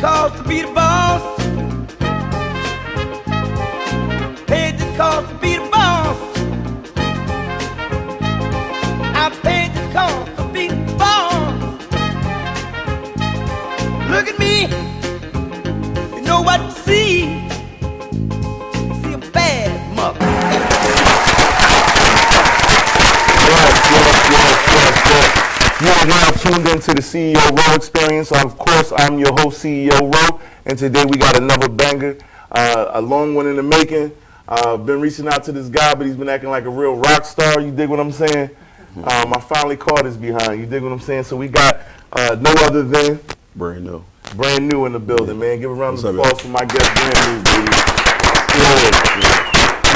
cost to be the boss. Paid the cost to be the boss. I paid the cost to be the boss. Look at me, you know what to see. See a bad mother. Yes. You are now tuned into the CEO Row Experience. Of course, I'm your host, CEO Row, and today we got another banger, a long one in the making. Been reaching out to this guy, but he's been acting like a real rock star. You dig what I'm saying? I finally caught his behind. You dig what I'm saying? So we got no other than Brand new. Brand New in the building, man. Give a round of What's up, applause for my guest, Brand New, baby.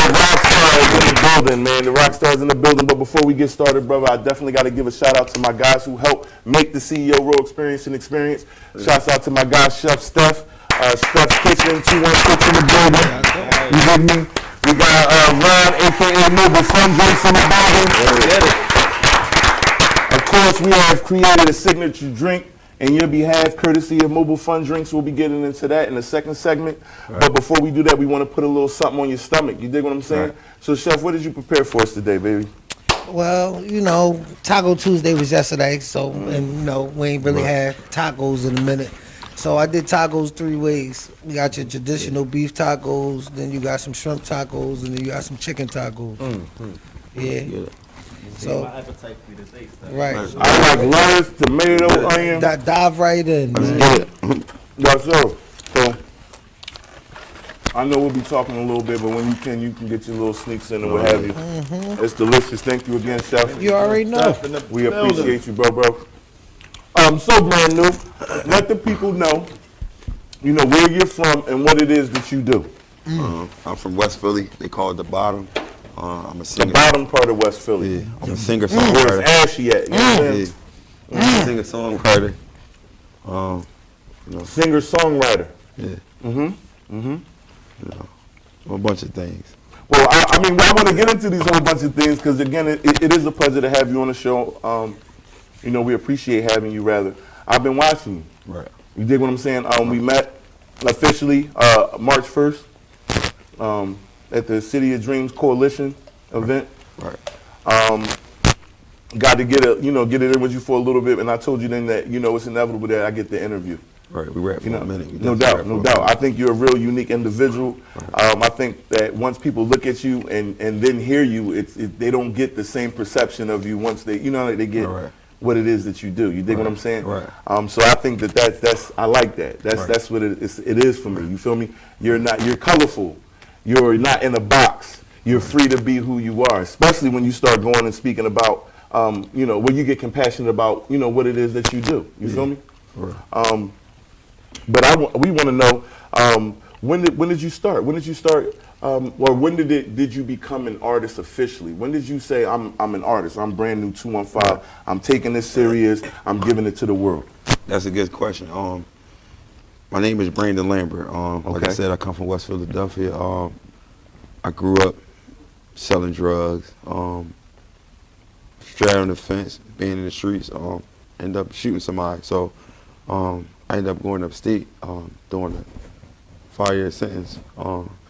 The rock stars in the building, man. The rock stars in the building. But before we get started, brother, I definitely got to give a shout out to my guys who helped make the CEO Row Experience an experience. Shouts out to my guy, Chef Steph. Steph's Kitchen, 216 in the building. You dig me? We got Ron, a.k.a. Mobile Fun Drinks in the building. Of course, we have created a signature drink in your behalf, courtesy of Mobile Fun Drinks. We'll be getting into that in the second segment. Right. But before we do that, we want to put a little something on your stomach. You dig what I'm saying? Right. So, Chef, what did you prepare for us today, baby? Well, you know, Taco Tuesday was yesterday, so, and, you know, we ain't really had tacos in a minute. So I did tacos 3 ways. You got your traditional beef tacos, then you got some shrimp tacos, and then you got some chicken tacos. Yeah. So, my appetite for this day, right. I like lettuce, tomato, onion. Dive right in, man. Yes, sir. So, I know we'll be talking a little bit, but when you can get your little sneaks in and what have you. It's delicious. Thank you again, Chef. You already know. We appreciate you, bro. So Brand New, let the people know, you know, where you're from and what it is that you do. I'm from West Philly. They call it the Bottom. I'm a singer. The bottom part of West Philly. Yeah, I'm a singer Where's songwriter. Ashy at? You know what I'm saying? I'm a singer songwriter. You know, Singer songwriter. yeah. You know, a bunch of things. Well, I mean, I want to get into these whole bunch of things because again, it is a pleasure to have you on the show. You know, we appreciate having you. Rather, I've been watching you. Right. You dig what I'm saying? We met officially March 1st at the City of Dreams Coalition event. Right. Got to get it in with you for a little bit, and I told you then that it's inevitable that I get the interview. Right. We rapped for a minute. No doubt. I think you're a real unique individual. Right. I think that once people look at you and then hear you, they don't get the same perception of you once they get. Right. What it is that you do. You dig what I'm saying? Right. So I think that's I like that. That's what it is for me. You feel me? You're colorful. You're not in a box. You're free to be who you are, especially when you start going and speaking about when you get compassionate about what it is that you do. You feel me? Right. But we want to know when did you start? When did you start? Or when did you become an artist officially? When did you say I'm an artist? I'm Brand New 215. I'm taking this serious. I'm giving it to the world. That's a good question. My name is Brandon Lambert. Like I said, I come from West Philadelphia. I grew up selling drugs, straddling the fence, being in the streets. Ended up shooting somebody. So I ended up going upstate, doing a 5-year sentence.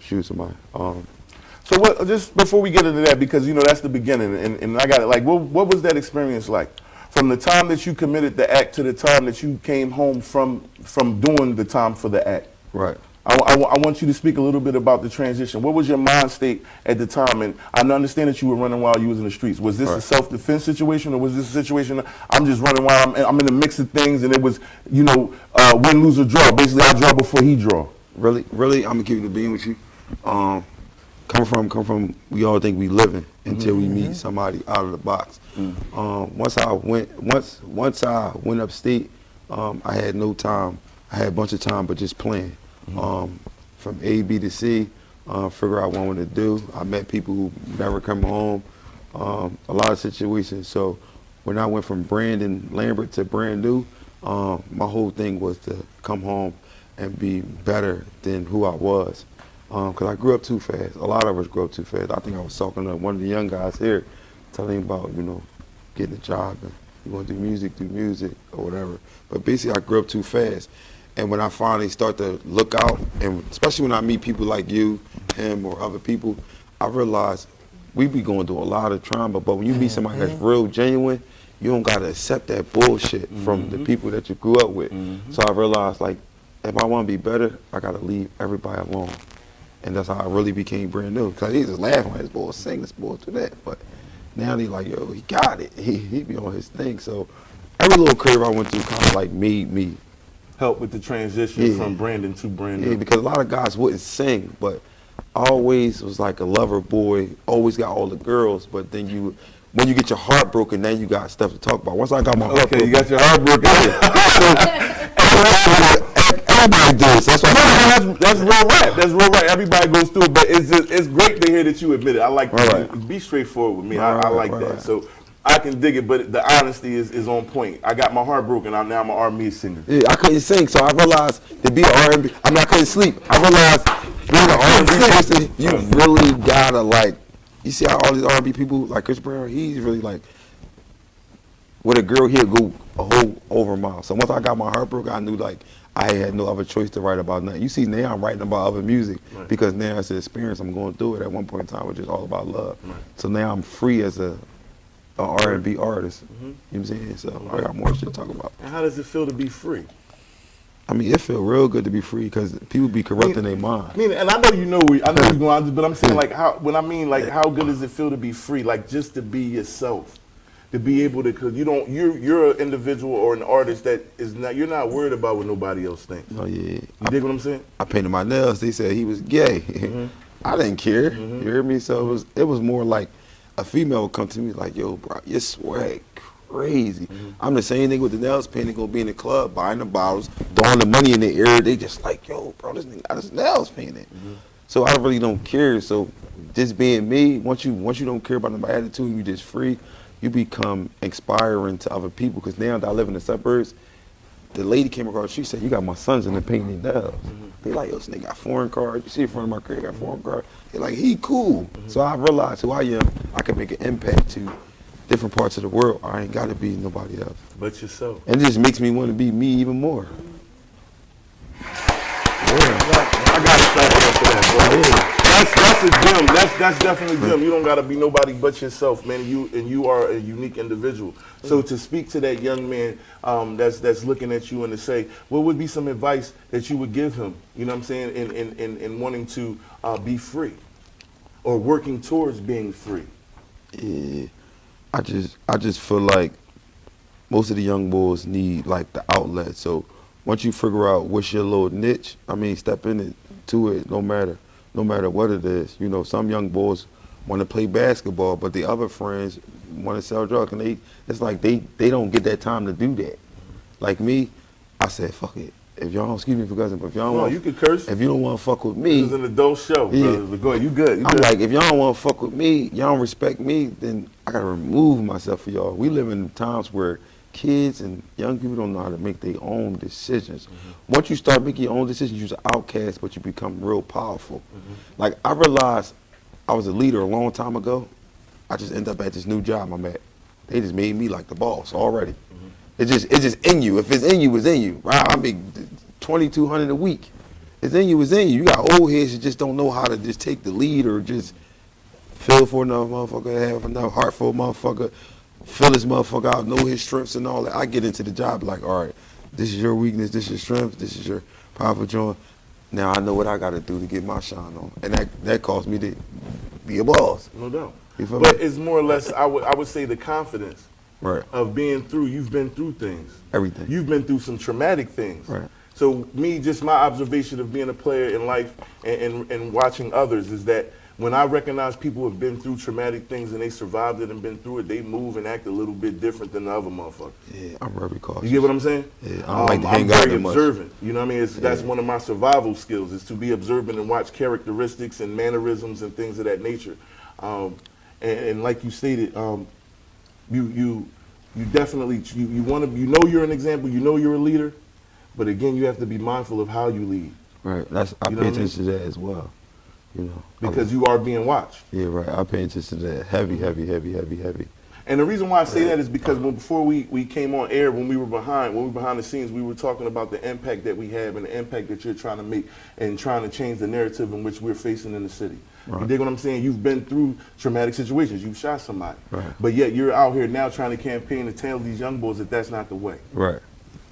Shoot somebody. So what? Just before we get into that, because that's the beginning, and I got it. Like, what was that experience like, from the time that you committed the act to the time that you came home from doing the time for the act? Right. I want you to speak a little bit about the transition. What was your mind state at the time? And I understand that you were running while you was in the streets. Was this a self-defense situation, or was this a situation I'm just running while I'm in the mix of things, and it was win, lose, or draw? Basically, I draw before he draw. Really, I'm gonna keep it being with you. Come from. We all think we living until we meet somebody out of the box. Once I went upstate, I had no time. I had a bunch of time, but just playing. From A, B to C, figure out what I wanted to do. I met people who never come home. A lot of situations. So when I went from Brandon Lambert to Brand New, my whole thing was to come home and be better than who I was. Because I grew up too fast. A lot of us grew up too fast. I think I was talking to one of the young guys here, telling him about, getting a job and you want to do music, or whatever. But basically, I grew up too fast. And when I finally start to look out, and especially when I meet people like you, him, or other people, I realize we be going through a lot of trauma, but when you meet somebody that's real genuine, you don't gotta accept that bullshit from the people that you grew up with. So I realized, like, if I wanna be better, I gotta leave everybody alone. And that's how I really became brand new. Cause he just laughing like, this boy sing, this boy do that. But now they like, yo, he got it. He be on his thing. So every little curve I went through kind of like made me. Help with the transition from Brandon to Brandon. Yeah, because a lot of guys wouldn't sing, but I always was like a lover boy, always got all the girls, but then when you get your heart broken, then you got stuff to talk about. Once I got my heart broken. You got your heart broken. Everybody does. That's why. That's real rap. That's real rap. Everybody goes through it, but it's great to hear that you admit it. I like that. Be straightforward with me. I like that. So I can dig it, but the honesty is on point. I got my heart broken. Now I'm an R&B singer. Yeah, I couldn't sing, so I realized to be an R&B, I couldn't sleep. I realized being an R&B person, you really gotta like, you see how all these R&B people, like Chris Brown, he's really like, with a girl, he'll go a whole over mile. So once I got my heart broken, I knew like, I had no other choice to write about nothing. You see now I'm writing about other music because now it's an experience I'm going through it. At one point in time, it was just all about love. So now I'm free as a R&B artist. You know what I'm saying? So I got more shit to talk about. And how does it feel to be free? I mean, it feel real good to be free because people be corrupting their mind. I mean, and I know you know you're going, but I'm saying like how good does it feel to be free? Like just to be yourself, to be able to, because you're an individual or an artist that is not, you're not worried about what nobody else thinks. Oh yeah. You dig what I'm saying? I painted my nails. They said he was gay. I didn't care. You hear me? So it was more like a female would come to me like, yo, bro, your swag crazy. I'm the same thing with the nails painting, gonna be in the club, buying the bottles, throwing the money in the air. They just like, yo, bro, this nigga got his nails painted. So I really don't care. So just being me, once you don't care about my attitude, you just free, you become inspiring to other people. Because now that I live in the suburbs, the lady came across, she said, you got my sons in the painting nails. They like, yo, this nigga got foreign cards. You see in front of my crib, got foreign cards. They like, he cool. So I realized who I am. I can make an impact to different parts of the world. I ain't gotta be nobody else. But yourself. And it just makes me want to be me even more. I got to thank you for that, bro. That's a gem. That's definitely a gem. You don't gotta be nobody but yourself, man. You are a unique individual. So to speak to that young man that's looking at you and to say, what would be some advice that you would give him? You know what I'm saying? In wanting to be free, or working towards being free. Yeah, I just feel like most of the young boys need like the outlet. So once you figure out what's your little niche, I mean, step into it, no matter what it is. You know, some young boys want to play basketball, but the other friends want to sell drugs, and it's like they don't get that time to do that. Like me, I said, fuck it. If y'all don't, excuse me for cussing, but if y'all don't, you could curse. If you don't want to fuck with me, it's an adult show, brother. Go ahead, you good. I'm like, if y'all don't want to fuck with me, y'all don't respect me, then I gotta remove myself for y'all. We live in times where kids and young people don't know how to make their own decisions. Once you start making your own decisions, you're an outcast, but you become real powerful. Like I realized I was a leader a long time ago. I just ended up at this new job I'm at. They just made me like the boss already. It's just in you. If it's in you, it's in you. Right? I make $2,200 a week. It's in you, it's in you. You got old heads that just don't know how to just take the lead or just feel for another motherfucker, have another heart for a motherfucker, fill this motherfucker out, know his strengths and all that. I get into the job like, all right, this is your weakness, this is your strength, this is your powerful joint. Now I know what I got to do to get my shine on. And that caused me to be a boss. No doubt. But me? It's more or less, I would say the confidence. Right. Of being through, you've been through things. Everything. You've been through some traumatic things. Right. So just my observation of being a player in life and watching others is that when I recognize people who have been through traumatic things and they survived it and been through it, they move and act a little bit different than the other motherfucker. Yeah, I'm very cautious. You get what I'm saying? Yeah, I don't like to hang out I'm very much. observant. You know what I mean? That's one of my survival skills, is to be observant and watch characteristics and mannerisms and things of that nature. And like you stated, you definitely you want to, you know, you're an example, you know you're a leader, but again you have to be mindful of how you lead. Right. I pay attention to that as well. You know, because you are being watched. Yeah, right. I pay attention to that heavy. And the reason why I say that is because before we came on air, when we were behind the scenes, we were talking about the impact that we have and the impact that you're trying to make and trying to change the narrative in which we're facing in the city. Right. You dig what I'm saying? You've been through traumatic situations. You've shot somebody. Right. But yet you're out here now trying to campaign to tell these young boys that that's not the way. Right.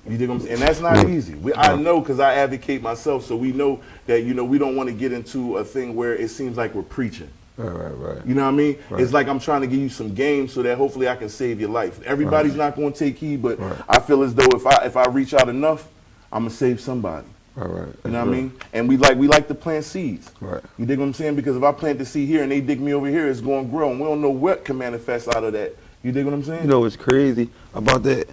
You dig what I'm saying? And that's not easy. I know because I advocate myself, so we know that, we don't want to get into a thing where it seems like we're preaching. Right. You know what I mean? Right. It's like I'm trying to give you some game so that hopefully I can save your life. Everybody's not going to take heed, but I feel as though if I reach out enough, I'm going to save somebody. Right. You know what I mean? And we like to plant seeds. Right. You dig what I'm saying? Because if I plant the seed here and they dig me over here, it's going to grow, and we don't know what can manifest out of that. You dig what I'm saying? You know what's crazy about that?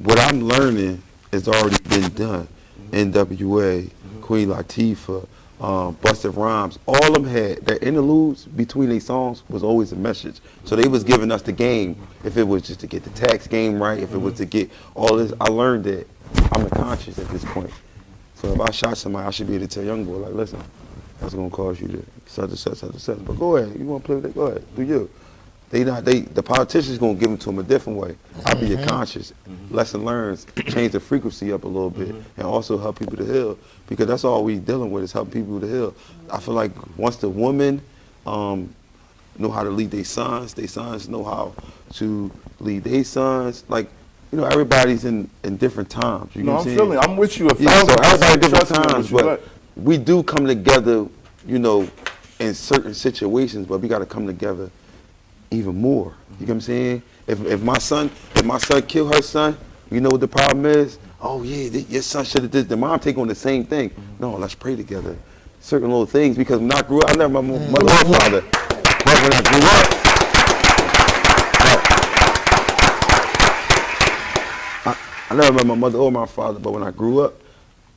What I'm learning has already been done. NWA, Queen Latifah, Busta Rhymes, all of them had their interludes between their songs was always a message. So they was giving us the game. If it was just to get the tax game right, if it was to get all this, I learned that I'm the conscious at this point. So if I shot somebody, I should be able to tell young boy, like, listen, that's gonna cause you to such and such. But go ahead, you wanna play with that? Go ahead, do you. The politicians gonna give them to them a different way. I'll be your conscious. Lesson learns, change the frequency up a little bit, and also help people to heal. Because that's all we dealing with is helping people to heal. I feel like once the women know how to lead their sons know how to lead their sons. Like, everybody's in different times. You know what I'm saying? I'm with you. So everybody different times, but we do come together, in certain situations, but we got to come together even more. You know what I'm saying? If my son killed her son, you know what the problem is? Oh yeah, your son should have did. The mom take on the same thing. No, let's pray together. Certain little things, because when I grew up, I never my mother or father. But when I grew up, I never met my mother or my father. But when I grew up,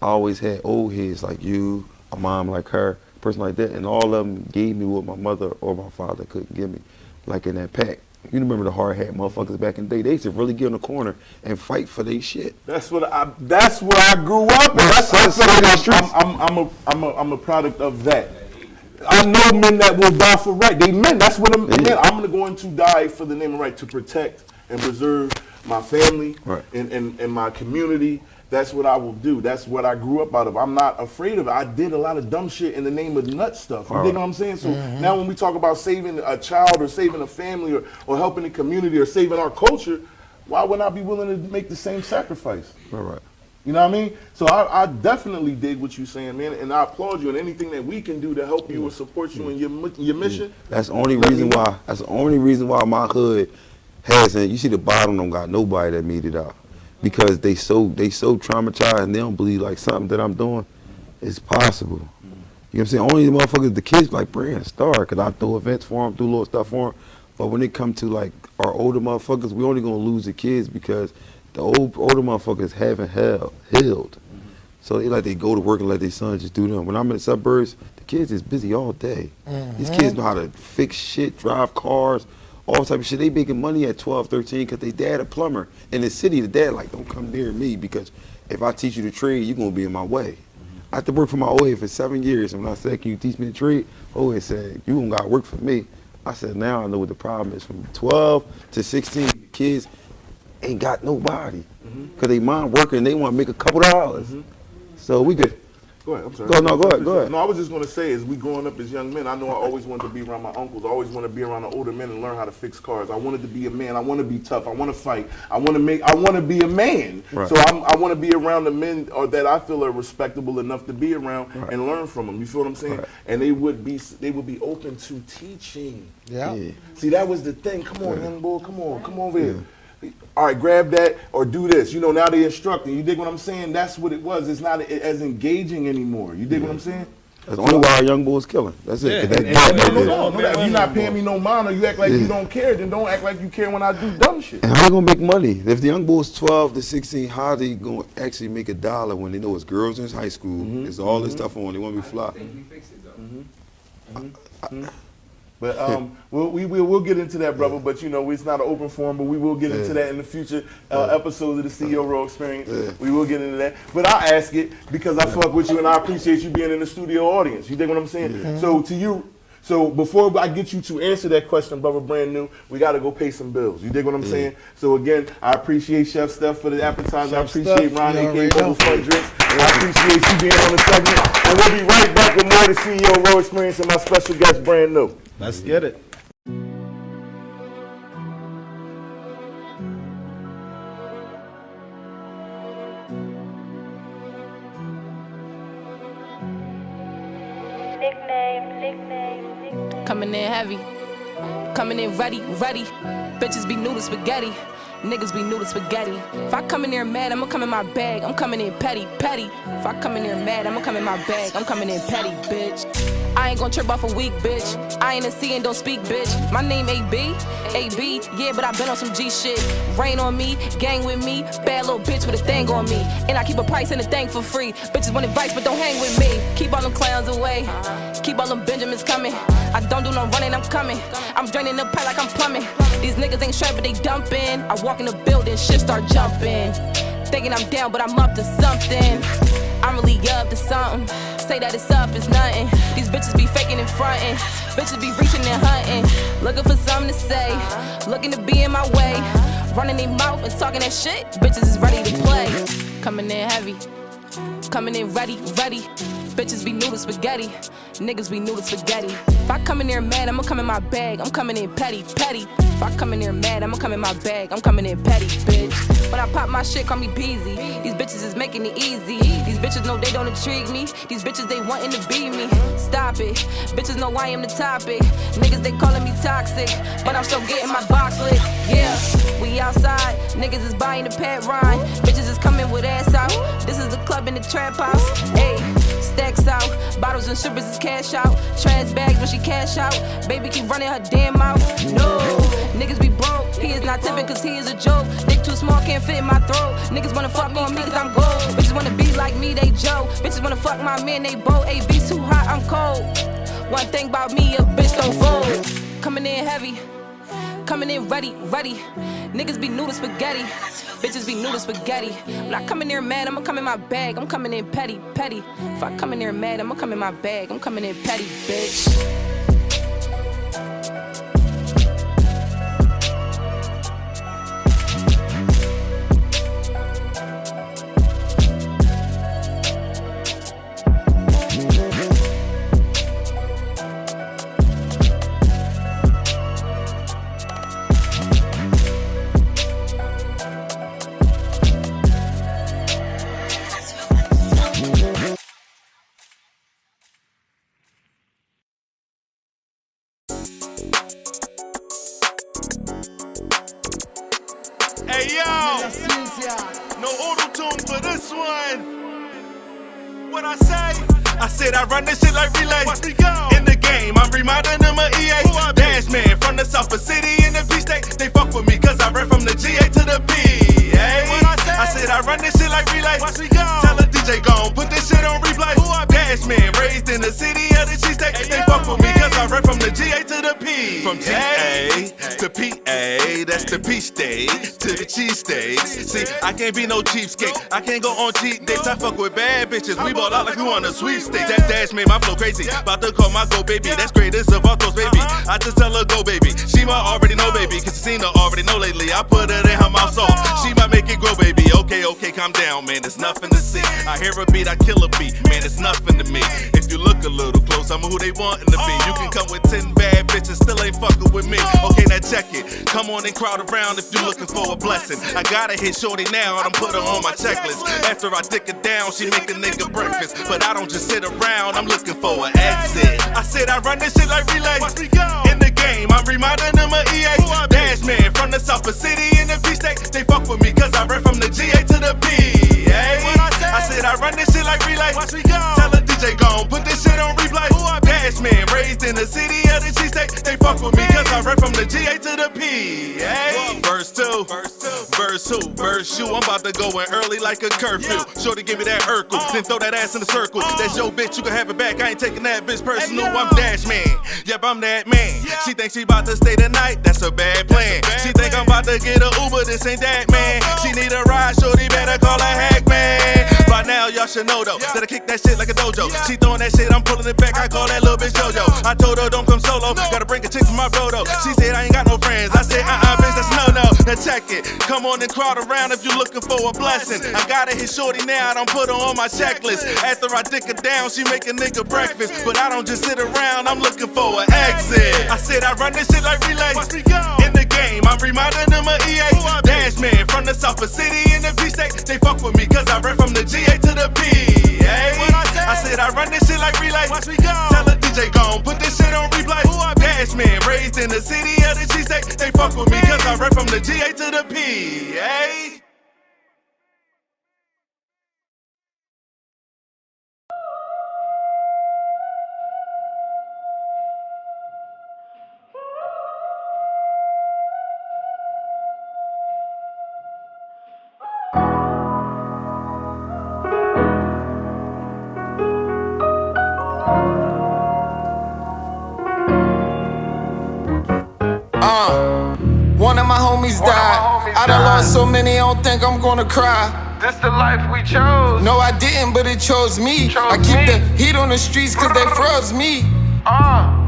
I always had old heads like you, a mom like her, a person like that, and all of them gave me what my mother or my father couldn't give me. Like in that pack. You remember the hard hat motherfuckers back in the day? They used to really get in the corner and fight for their shit. That's where I grew up. I'm a product of that. I know men that will die for right. They men. That's what men. I'm going to die for the name of right, to protect and preserve my family and my community. That's what I will do. That's what I grew up out of. I'm not afraid of it. I did a lot of dumb shit in the name of nut stuff. You dig what I'm saying? So now when we talk about saving a child or saving a family or helping the community or saving our culture, why wouldn't I be willing to make the same sacrifice? All right. You know what I mean? So I definitely dig what you're saying, man, and I applaud you, and anything that we can do to help you or support you in your mission. That's the only reason why. That's the only reason why my hood hasn't. You see, the bottom don't got nobody that made it out. Because they so traumatized and they don't believe like something that I'm doing is possible. You know what I'm saying? Only the motherfuckers, the kids like Bran, Star, because I throw events for them, do little stuff for them. But when it come to like our older motherfuckers, we only gonna lose the kids because the older motherfuckers haven't healed. So they go to work and let their sons just do them. When I'm in the suburbs, the kids is busy all day. These kids know how to fix shit, drive cars, all type of shit. They making money at 12, 13 because they dad a plumber. In the city, the dad like, don't come near me because if I teach you the trade, you're going to be in my way. I had to work for my OA for 7 years. And when I said, can you teach me the trade? OA said, you don't got to work for me. I said, now I know what the problem is. From 12 to 16, kids ain't got nobody because they mom working, they want to make a couple dollars. So we could. Go ahead, I'm sorry. Go ahead. No, I was just going to say, as we growing up as young men, I know I always wanted to be around my uncles. I always wanted to be around the older men and learn how to fix cars. I wanted to be a man. I want to be tough. I want to fight. I want to be a man. Right. So I want to be around the men that I feel are respectable enough to be around and learn from them. You feel what I'm saying? Right. And they would be open to teaching. Yeah. See, that was the thing. Come on, young boy. Come over here. All right, grab that or do this. Now they're instructing. You dig what I'm saying? That's what it was. It's not as engaging anymore. You dig what I'm saying? That's only why our young boys killing. That's it. No, if you're not paying me no mind or you act like you don't care, then don't act like you care when I do dumb shit. And how they gonna make money? If the young boys 12 to 16, how they gonna actually make $1 when they know it's girls in high school? It's all this stuff on. They want to be fly. But we'll get into that, brother. But it's not an open forum. But we will get into that in the future episodes of the CEO Row Experience. We will get into that. But I ask it because I fuck with you and I appreciate you being in the studio audience. You dig what I'm saying? So to you, So before I get you to answer that question, brother Brand New, we got to go pay some bills. You dig what I'm saying? So again, I appreciate Chef Steph for the appetizer. I appreciate Ron, a.k.a. Bubble Fun Drinks. I appreciate you being on the segment. And we'll be right back with more of the CEO Row Experience and my special guest, Brand New. Let's get it. Coming in heavy, coming in ready. Bitches be new to spaghetti, niggas be new to spaghetti. If I come in here mad, I'ma come in my bag. I'm coming in petty. If I come in here mad, I'ma come in my bag. I'm coming in petty, bitch. I ain't gon' trip off a week, bitch. I ain't a C and don't speak, bitch. My name AB, yeah, but I been on some G shit. Rain on me, gang with me, bad little bitch with a thing on me. And I keep a price and a thing for free. Bitches want advice, but don't hang with me. Keep all them clowns away, keep all them Benjamins coming. I don't do no running, I'm coming. I'm draining the pipe like I'm plumbing. These niggas ain't straight, but they dumping. I walk in the building, shit start jumping. Thinking I'm down, but I'm up to something. I'm really up to something. Say that it's up, it's nothing. These bitches be faking and fronting. Bitches be reaching and hunting. Looking for something to say. Looking to be in my way. Running their mouth and talking that shit. Bitches is ready to play. Coming in heavy. Coming in ready. Bitches be new to spaghetti. Niggas be new to spaghetti. If I come in there mad, I'ma come in my bag. I'm coming in petty. If I come in there mad, I'ma come in my bag. I'm coming in petty, bitch. When I pop my shit, call me Beezy. These bitches is making it easy. These bitches know they don't intrigue me. These bitches, they wanting to be me. Stop it. Bitches know I am the topic. Niggas, they calling me toxic. But I'm still getting my box lit. Yeah, we outside. Niggas is buying the pet rhyme. Bitches is coming with ass out. This is the club in the trap house. Ayy, stacks out. Bottles and strippers is cash out. Trash bags when she cash out. Baby keep running her damn mouth. No, niggas be broke. He is not tipping cause he is a joke. Dick too small, can't fit in my throat. Niggas wanna fuck on me cause I'm gold. Bitches wanna be like me, they Joe. Bitches wanna fuck my man, they both. AB too hot, I'm cold. One thing about me, a bitch don't fold. Coming in heavy, coming in ready. Niggas be new to spaghetti. Bitches be new to spaghetti. When I come in there mad, I'ma come in my bag. I'm coming in petty. If I come in there mad, I'ma come in my bag. I'm coming in petty, bitch. Hey yo, no auto-tune for this one. What I say? I said I run this shit like relay. Watch me go. In the game, I'm reminding them of EA. Dash man from the South City in the P-State. They fuck with me cause I ran from the GA to the P. Hey, I said I run this shit like relay. Watch me go. Tell the DJ gon' put this shit on replay. Dash man raised in the city of the cheesesteak. They fuck with me cause I ran from the GA to the P. From GA to PA, that's the P-State to the cheesesteaks. See, I can't be no cheapskate. I can't go on cheat dates. I fuck with bad bitches. We ball out like we on a sweepstakes. That dash made my flow crazy. About to call my go baby. That's greatest of all those baby. I just tell her go baby. She might already know baby. Cause seen her already know lately. I put her in her mouth soft. She might make it grow baby. Okay, calm down man. It's nothing to see. I hear a beat, I kill a beat. Man, it's nothing to me. If you look a little close, I'm who they wantin' to be. You can come with 10 bad bitches, still ain't fucking with me. Okay, now check it. Come on and crowd around if you looking for a blessing. I gotta hit shorty now, I done put her on my checklist. After I dick her down, she make a nigga breakfast. But I don't just sit around, I'm looking for an exit. I said I run this shit like relay. In the game, I'm reminding them of EA. Dash man from the South City in the P-State. They fuck with me cause I ran from the GA to the P. Hey, I said I run this shit like relay. Tell the DJ gon' put this shit on replay. Dash man raised in the city of the cheesesteak. They fuck with me cause I ran from the GA to the P. Hey, verse 2, verse who, verse you. I'm about to go in early like a curfew. Shorty give me that Urkel, then throw that ass in the circle. That's your bitch, you can have it back. I ain't taking that bitch personal. I'm Dash man, yep I'm that man. She thinks she about to stay the night, that's a bad plan. She think I'm about to get a Uber, this ain't that man. She need a ride, shorty better call a hack man. By now, y'all should know though that I kick that shit like a dojo. She throwing that shit, I'm pulling it back. I call that little bitch JoJo. I told her don't come solo, gotta bring a chick from my bro though. She said I ain't got no friends. I said bitch, that's no. Now check it. Come on and crowd around if you looking for a blessing. I gotta hit shorty now, I don't put her on my checklist. After I dick her down, she make a nigga breakfast. But I don't just sit around, I'm looking for an exit. I said I run this shit like relay. In the game, I'm reminding them of EA. Dash man from the South City in the P-State. They fuck with me cause I ran from the GA to the P. I said I run this shit like relay. Tell the DJ gon' put this shit on replay. Dash man raised in the city of the G-State. They fuck with me cause I ran from the GA to the P. One of my homies died. I done lost so many, I don't think I'm gonna cry. This the life we chose. No, I didn't, but it chose me. I keep the heat on the streets cause they froze me.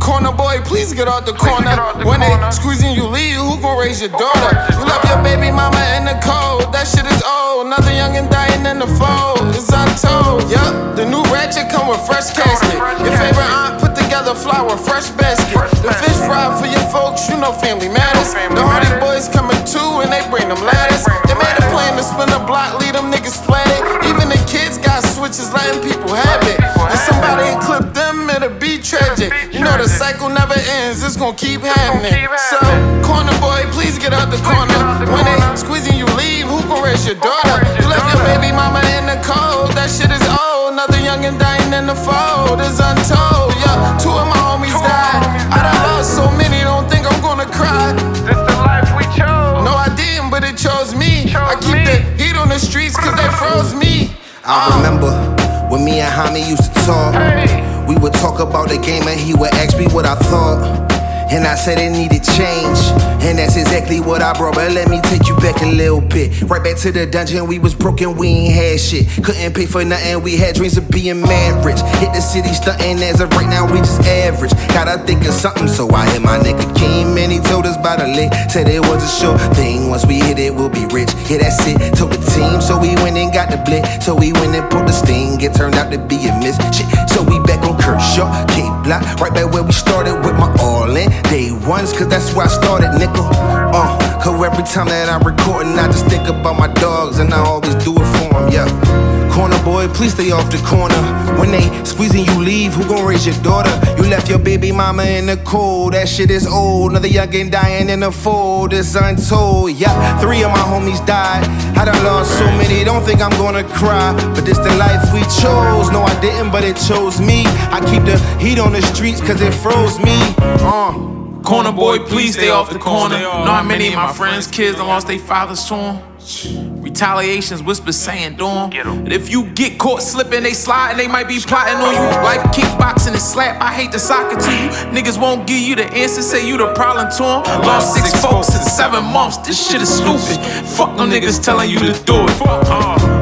Corner boy, please get out the corner. When they squeezing you leave, who gon' raise your daughter? You left your baby mama in the cold. That shit is old. Another youngin' dying in the fold. It's untold. Yup, the new ratchet come with fresh casket. Your favorite aunt put together flour, fresh basket. The fish fry for your folks, you know family matters. The Hardy boys coming too and they bring them ladders. They made a plan to spin the block, leave them niggas splatted. Even the kids got switches, letting people have it. And somebody clip them, it'll be tragic. You know the cycle never ends, it's gon' keep happening. So, corner boy, please get out the corner. When they squeezing you leave, who gon' raise your daughter? You left your baby mama in the cold, that shit is old. Another youngin' dying in the fold, it's untold. Yeah, two of my homies died. I done lost so many, don't think I'm gonna cry. This the life we chose. No, I didn't, but it chose me. I keep the heat on the streets cause they froze me. I remember when me and Homie used to talk. We would talk about the game and he would ask me what I thought. And I said it needed change, and that's exactly what I brought. But let me take you back a little bit. Right back to the dungeon, we was broken, we ain't had shit. Couldn't pay for nothing, we had dreams of being mad rich. Hit the city stuntin', as of right now we just average. Gotta think of something, so I hit my nigga King, and he told us about a lick. Said it was a sure thing, once we hit it, we'll be rich. Yeah, that's it, told the team, so we went and got the blick. So we went and pulled the sting, it turned out to be a miss. Shit, so we back on Kershaw, K-Block, right back where we started with my all in. Day ones, cause that's where I started, nickel. Cause every time that I'm recording, I just think about my dogs, and I always do it for them, yeah. Corner boy, please stay off the corner. When they squeezing you leave, who gon' raise your daughter? You left your baby mama in the cold, that shit is old. Another youngin' dying in the fold, it's untold, yeah. 3 of my homies died, I done lost so many, don't think I'm gonna cry. But this the life we chose, no I didn't, but it chose me. I keep the heat on the streets cause it froze me, Corner boy, please stay off the corner. Know how many of my friends' kids done lost their fathers to 'em. Retaliations, whispers saying do 'em. And if you get caught slipping, they slide and they might be plotting on you. Like kickboxing and slap, I hate the soccer to you. Niggas won't give you the answer, say you the problem to 'em. Lost 6 folks in 7 months, this shit is stupid. Fuck them niggas telling you to do it.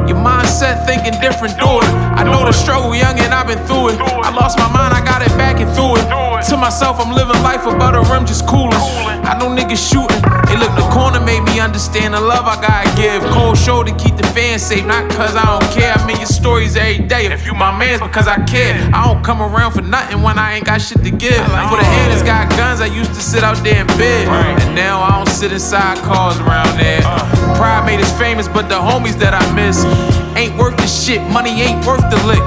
Your mindset thinking different, do it. I know the struggle, young, and I've been through it. I lost my mind, I got it back and through it. To myself, I'm living life above the rim, just coolin'. I know niggas shooting. Hey, look, the corner made me understand the love I gotta give. Cold shoulder, keep the fans safe, not cause I don't care. I mean your stories every day. If you my mans, because I care. I don't come around for nothing when I ain't got shit to give. For the haters got guns, I used to sit out there in bed. And now I don't sit inside cars around there. Pride made us famous, but the homies that I miss ain't worth the shit, money ain't worth the lick.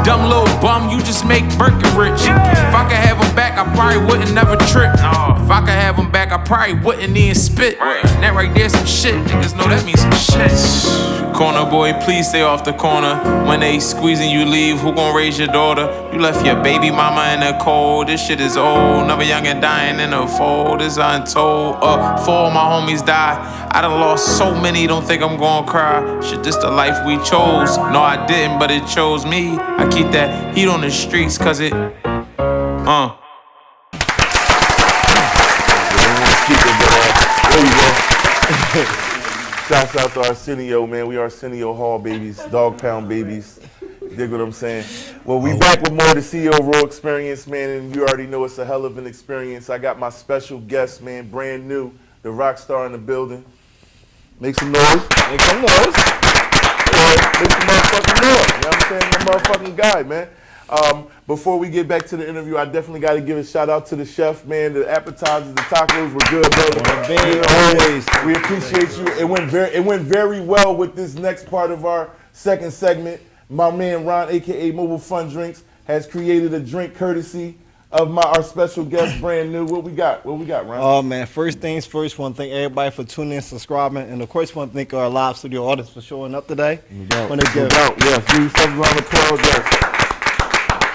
Dumb little bum, you just make Birkin rich. If I could have him back, I probably wouldn't never trip. If I could have him back, I probably wouldn't even spit. And that right there some shit, niggas know that means some shit. Corner boy, please stay off the corner. When they squeezing you leave, who gon' raise your daughter? You left your baby mama in the cold, this shit is old. Another youngin' dying in the fold, it's untold. 4 of my homies died, I done lost so many, don't think I'm gon' cry. Shit, this the life we chose. No, I didn't, but it chose me. I keep that heat on the streets, cause it, Shouts out to Arsenio, man. We Arsenio Hall babies, dog pound babies. Dig what I'm saying? Well, we back with more of the CEO Raw Experience, man, and you already know it's a hell of an experience. I got my special guest, man, brand new, the rock star in the building. Make some noise. Make some noise. Yeah, make some motherfucking noise. You know what I'm saying? The motherfucking guy, man. Before we get back to the interview, I definitely got to give a shout out to the chef, man. The appetizers, the tacos were good, brother. Always. We appreciate you. It went very well with this next part of our second segment. My man Ron, aka Mobile Fun Drinks, has created a drink courtesy of our special guest, brand new. What we got? What we got, Ron? Oh man, first things first, want to thank everybody for tuning in, subscribing, and of course want to thank our live studio audience for showing up today. Yes, please, something on the crowd, yes.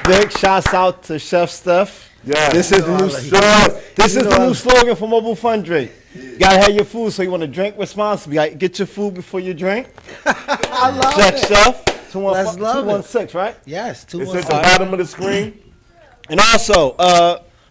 Big shouts out to Chef Steph. Yeah. This is the new slogan for Mobile Fun Drink. You gotta have your food, so you want to drink responsibly. You gotta get your food before you drink. I love Check it. Chef. Let's love 216, right? Yes, It's 216. at the bottom of the screen. And also,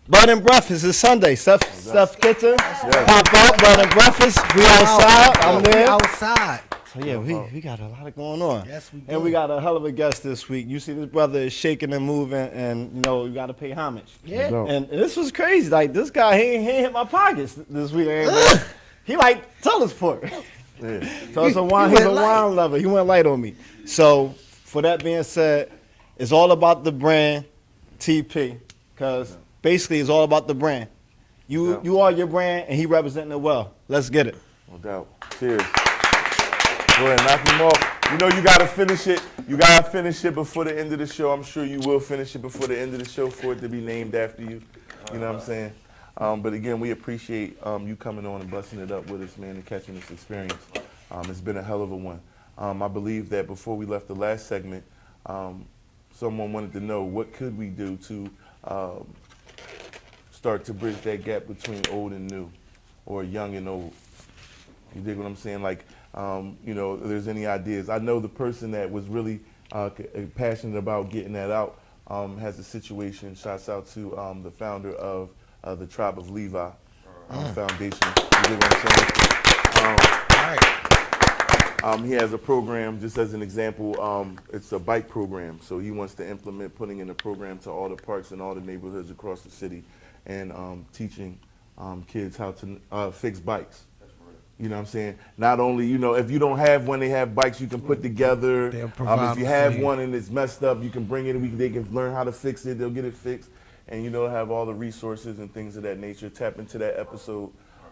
Bread and Breakfast is Sunday. Steph's Kitchen. Pop up, Bread and Breakfast. We outside. I'm there. Outside. So yeah, we got a lot going on. Yes, we do. And we got a hell of a guest this week. You see this brother is shaking and moving, and you know, you got to pay homage. Yeah. And this was crazy. Like this guy, he ain't hit my pockets this week. He like Telesport. Yeah. So it's a wine. He's a wine lover. He went light on me. So for that being said, it's all about the brand TP, because basically it's all about the brand. You are your brand, and he representing it well. Let's get it. No doubt. Cheers. Go ahead, knock him off. You know you gotta finish it. You gotta finish it before the end of the show. I'm sure you will finish it before the end of the show for it to be named after you. You know what I'm saying? But again, we appreciate you coming on and busting it up with us, man, and catching this experience. It's been a hell of a one. I believe that before we left the last segment, someone wanted to know what could we do to start to bridge that gap between old and new, or young and old. You dig what I'm saying? Like, you know, if there's any ideas. I know the person that was really passionate about getting that out has a situation. Shouts out to the founder of the Tribe of Levi Foundation. You dig what I'm saying? He has a program, just as an example, it's a bike program. So he wants to implement putting in a program to all the parks and all the neighborhoods across the city and teaching kids how to fix bikes. You know what I'm saying? Not only, you know, if you don't have one, they have bikes you can put together. If you have one and it's messed up, you can bring it. They can learn how to fix it. They'll get it fixed. And, you know, have all the resources and things of that nature. Tap into that episode,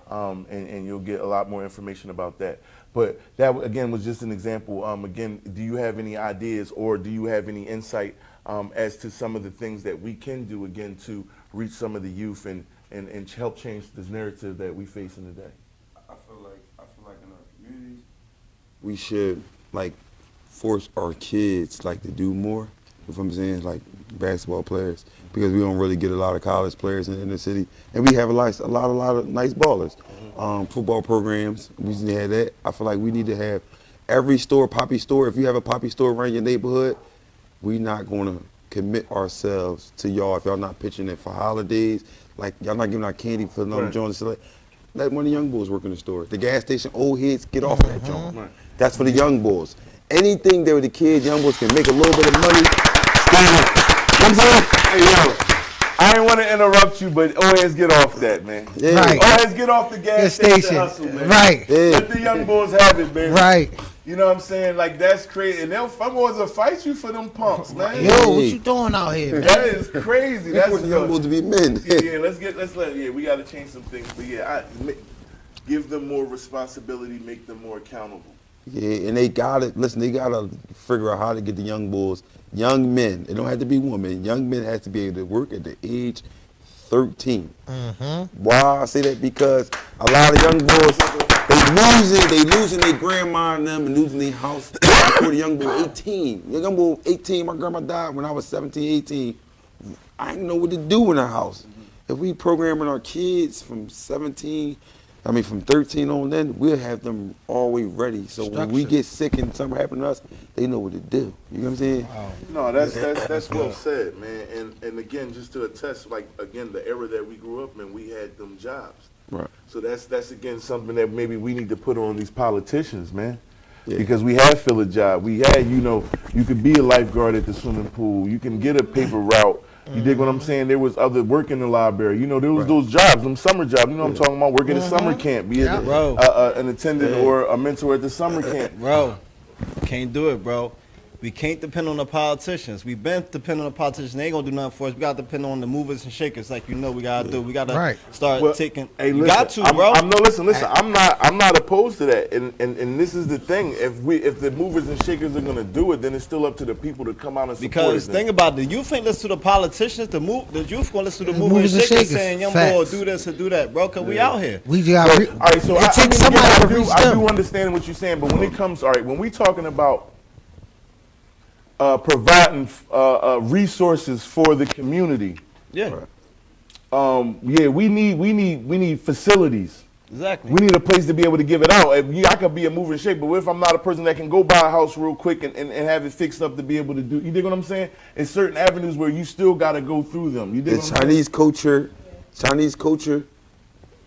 and you'll get a lot more information about that. But that, again, was just an example. Again, do you have any ideas or do you have any insight as to some of the things that we can do, again, to reach some of the youth and help change this narrative that we face in today? I feel like in our communities, we should like force our kids like to do more. You know what I'm saying? Like basketball players, because we don't really get a lot of college players in the city, and we have a lot of nice ballers. Football programs, we need to have that. I feel like we need to have every store, Poppy store. If you have a Poppy store around your neighborhood, we're not going to commit ourselves to y'all if y'all not pitching it for holidays. Like y'all not giving out candy for no joints. Let one of the young boys work in the store. The gas station, old heads, get off that joint. Right. That's for the young boys. Anything that the kids, young boys can make a little bit of money. Hey, yo, I didn't want to interrupt you, but always get off that, man. Yeah. Right. Always get off the gas station hustle, man. Right. Yeah. Let the young boys have it, man. Right. You know what I'm saying? Like, that's crazy. And them boys will fight you for them punks, man. Yo, what you doing out here, man? That is crazy. We want the young boys to be men. We got to change some things. But give them more responsibility, make them more accountable. Yeah, and they gotta figure out how to get the young boys, young men. It don't have to be women. Young men has to be able to work at the age 13. Why I say that? Because a lot of young boys, they losing their grandma and them and losing their house before the young boy 18. The young boy 18, my grandma died when I was 17, 18. I didn't know what to do in the house. If we programming our kids from 13 on, then we'll have them always ready. So when we get sick and something happen to us, they know what to do. You know what I'm saying? No, that's well said, man. And again, just to attest, like, again, the era that we grew up in, we had them jobs. Right. So that's again something that maybe we need to put on these politicians, man. Yeah. Because we had fill a job. We had, you could be a lifeguard at the swimming pool. You can get a paper route. You dig what I'm saying? There was other work in the library. There was those jobs, them summer jobs. You know what I'm talking about? Working at summer camp, be it an attendant or a mentor at the summer camp. Bro, can't do it, bro. We can't depend on the politicians. We've been depending on the politicians. They ain't gonna do nothing for us. We gotta depend on the movers and shakers, like we gotta do. We gotta start taking. Hey, you listen, got to, bro. Listen. I'm not opposed to that. And this is the thing. If the movers and shakers are gonna do it, then it's still up to the people to come out and support it. Because think about it, the youth ain't listen to the politicians. The youth gonna listen to the movers and shakers saying, "Young boy, do this or do that, bro." Cause we out here. We got. All right, so I do understand what you're saying, but when it comes, when we talking about providing resources for the community. Yeah. We need facilities. Exactly. We need a place to be able to give it out. I could be a mover and shake, but what if I'm not a person that can go buy a house real quick and have it fixed up to be able to do? You dig what I'm saying? It's certain avenues where you still got to go through them. You dig what I'm saying? Chinese culture.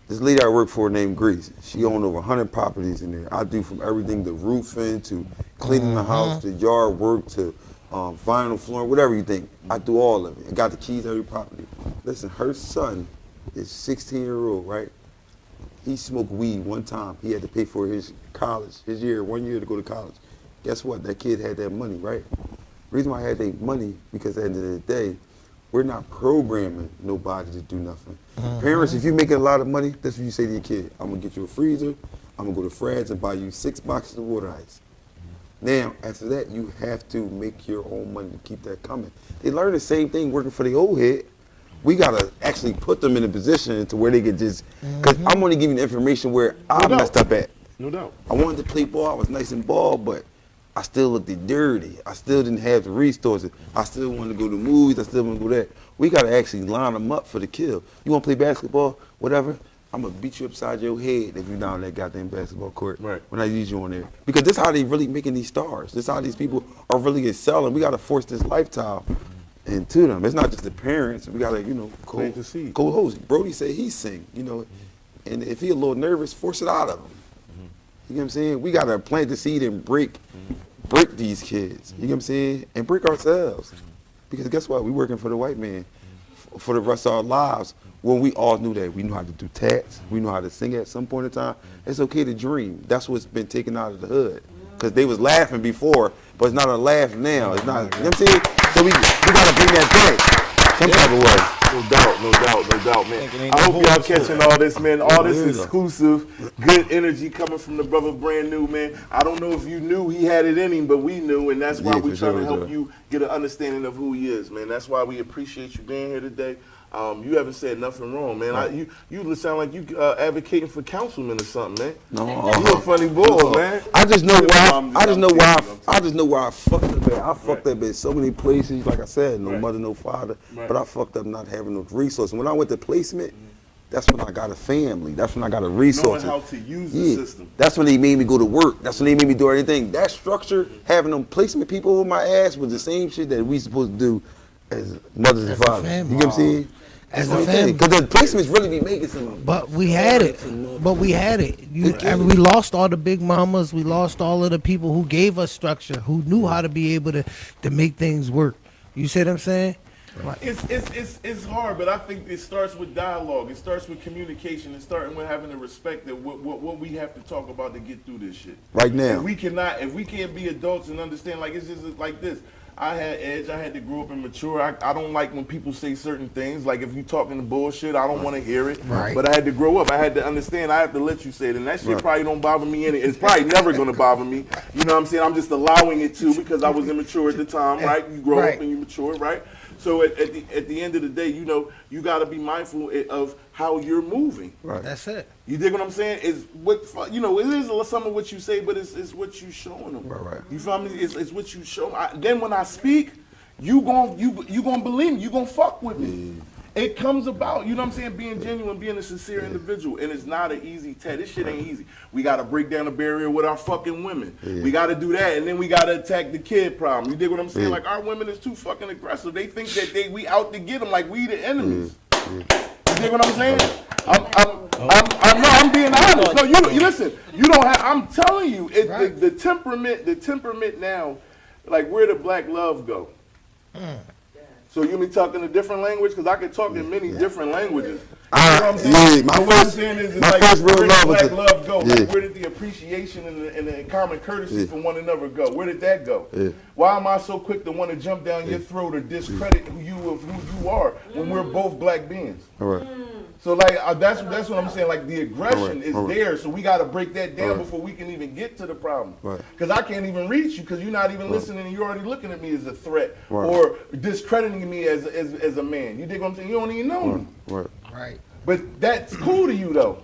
This lady I work for named Grace, she owned over 100 properties in there. I do from everything to roofing to cleaning the house to yard work to vinyl flooring, whatever you think. I do all of it. I got the keys to every property. Listen, her son is 16-year-old, right? He smoked weed one time. He had to pay for his college, 1 year to go to college. Guess what? That kid had that money, right? The reason why I had that money, because at the end of the day, we're not programming nobody to do nothing. Parents, if you're making a lot of money, that's what you say to your kid. I'm gonna get you a freezer, I'm gonna go to Fred's and buy you 6 boxes of water ice. Now, after that, you have to make your own money to keep that coming. They learn the same thing working for the old head. We gotta actually put them in a position to where they can just, because I'm only giving the information where I messed up at. No doubt. I wanted to play ball, I was nice and ball, but I still looked dirty. I still didn't have the resources. I still wanted to go to movies. I still want to go there. We got to actually line them up for the kill. You want to play basketball, whatever, I'm going to beat you upside your head if you're down on that goddamn basketball court when I use you on there. Because this is how they really making these stars. This is how these people are really excelling. We got to force this lifestyle into them. It's not just the parents. We got to, co-host. Brody said he sing, and if he a little nervous, force it out of him. You know what I'm saying? We got to plant the seed and break these kids. You know what I'm saying? And break ourselves. Because guess what? We working for the white man for the rest of our lives when we all knew that. We knew how to do tats. We knew how to sing at some point in time. It's okay to dream. That's what's been taken out of the hood. Because they was laughing before, but it's not a laugh now. It's not, you know what I'm saying? So we got to bring that back some type of way. No doubt, man. I hope y'all catching all this, man. All this exclusive, good energy coming from the brother Brand New, man. I don't know if you knew he had it in him, but we knew, and that's why we're trying to help you get an understanding of who he is, man. That's why we appreciate you being here today. You haven't said nothing wrong, man. You sound like you advocating for councilman or something, man. No, you a funny boy, man. I just know why I fucked up at. I fucked up at so many places. Like I said, no mother, no father. But I fucked up not having those resources. When I went to placement, that's when I got a family. That's when I got a resource. Knowing how to use the system. That's when they made me go to work. That's when they made me do everything. That structure, having them placement people over my ass was the same shit that we supposed to do as mothers and fathers. You know what I'm saying? As a family. Because the placements really be making some. But we had it. We lost all the big mamas. We lost all of the people who gave us structure, who knew how to be able to make things work. You see what I'm saying? It's hard, but I think it starts with dialogue. It starts with communication. It starts with having the respect that what we have to talk about to get through this shit. Right now. If we can't be adults and understand, like it's just like this. I had edge. I had to grow up and mature. I don't like when people say certain things. Like if you talking the bullshit, I don't want to hear it. Right. But I had to grow up. I had to understand. I have to let you say it. And that shit probably don't bother me any. It's probably never going to bother me. You know what I'm saying? I'm just allowing it to because I was immature at the time, right? You grow up and you mature, right? So at the end of the day, you got to be mindful of how you're moving. Right. That's it. You dig what I'm saying? It is some of what you say, but it's what you showing them. Right. You feel me? It's what you show. Then when I speak, you gonna believe me. You gonna fuck with me. It comes about, you know what I'm saying, being genuine, being a sincere individual, and it's not an easy test. This shit ain't easy. We got to break down the barrier with our fucking women. We got to do that, and then we got to attack the kid problem. You dig what I'm saying? Like, our women is too fucking aggressive. They think that we out to get them like we the enemies. dig what I'm saying? I'm being honest. No, you listen. You don't have. I'm telling you, the temperament now, like where the black love go. So you be talking a different language because I can talk in many different languages. You know what I'm saying? My first real love was black love go. Like, where did the appreciation and the common courtesy for one another go? Where did that go? Why am I so quick to want to jump down your throat or discredit who you are when we're both black beings? All right. So like that's what I'm saying. Like the aggression is there, so we got to break that down before we can even get to the problem. Because I can't even reach you because you're not even listening, and you're already looking at me as a threat or discrediting me as a man. You dig what I'm saying? You don't even know me. Right. But that's cool to you though.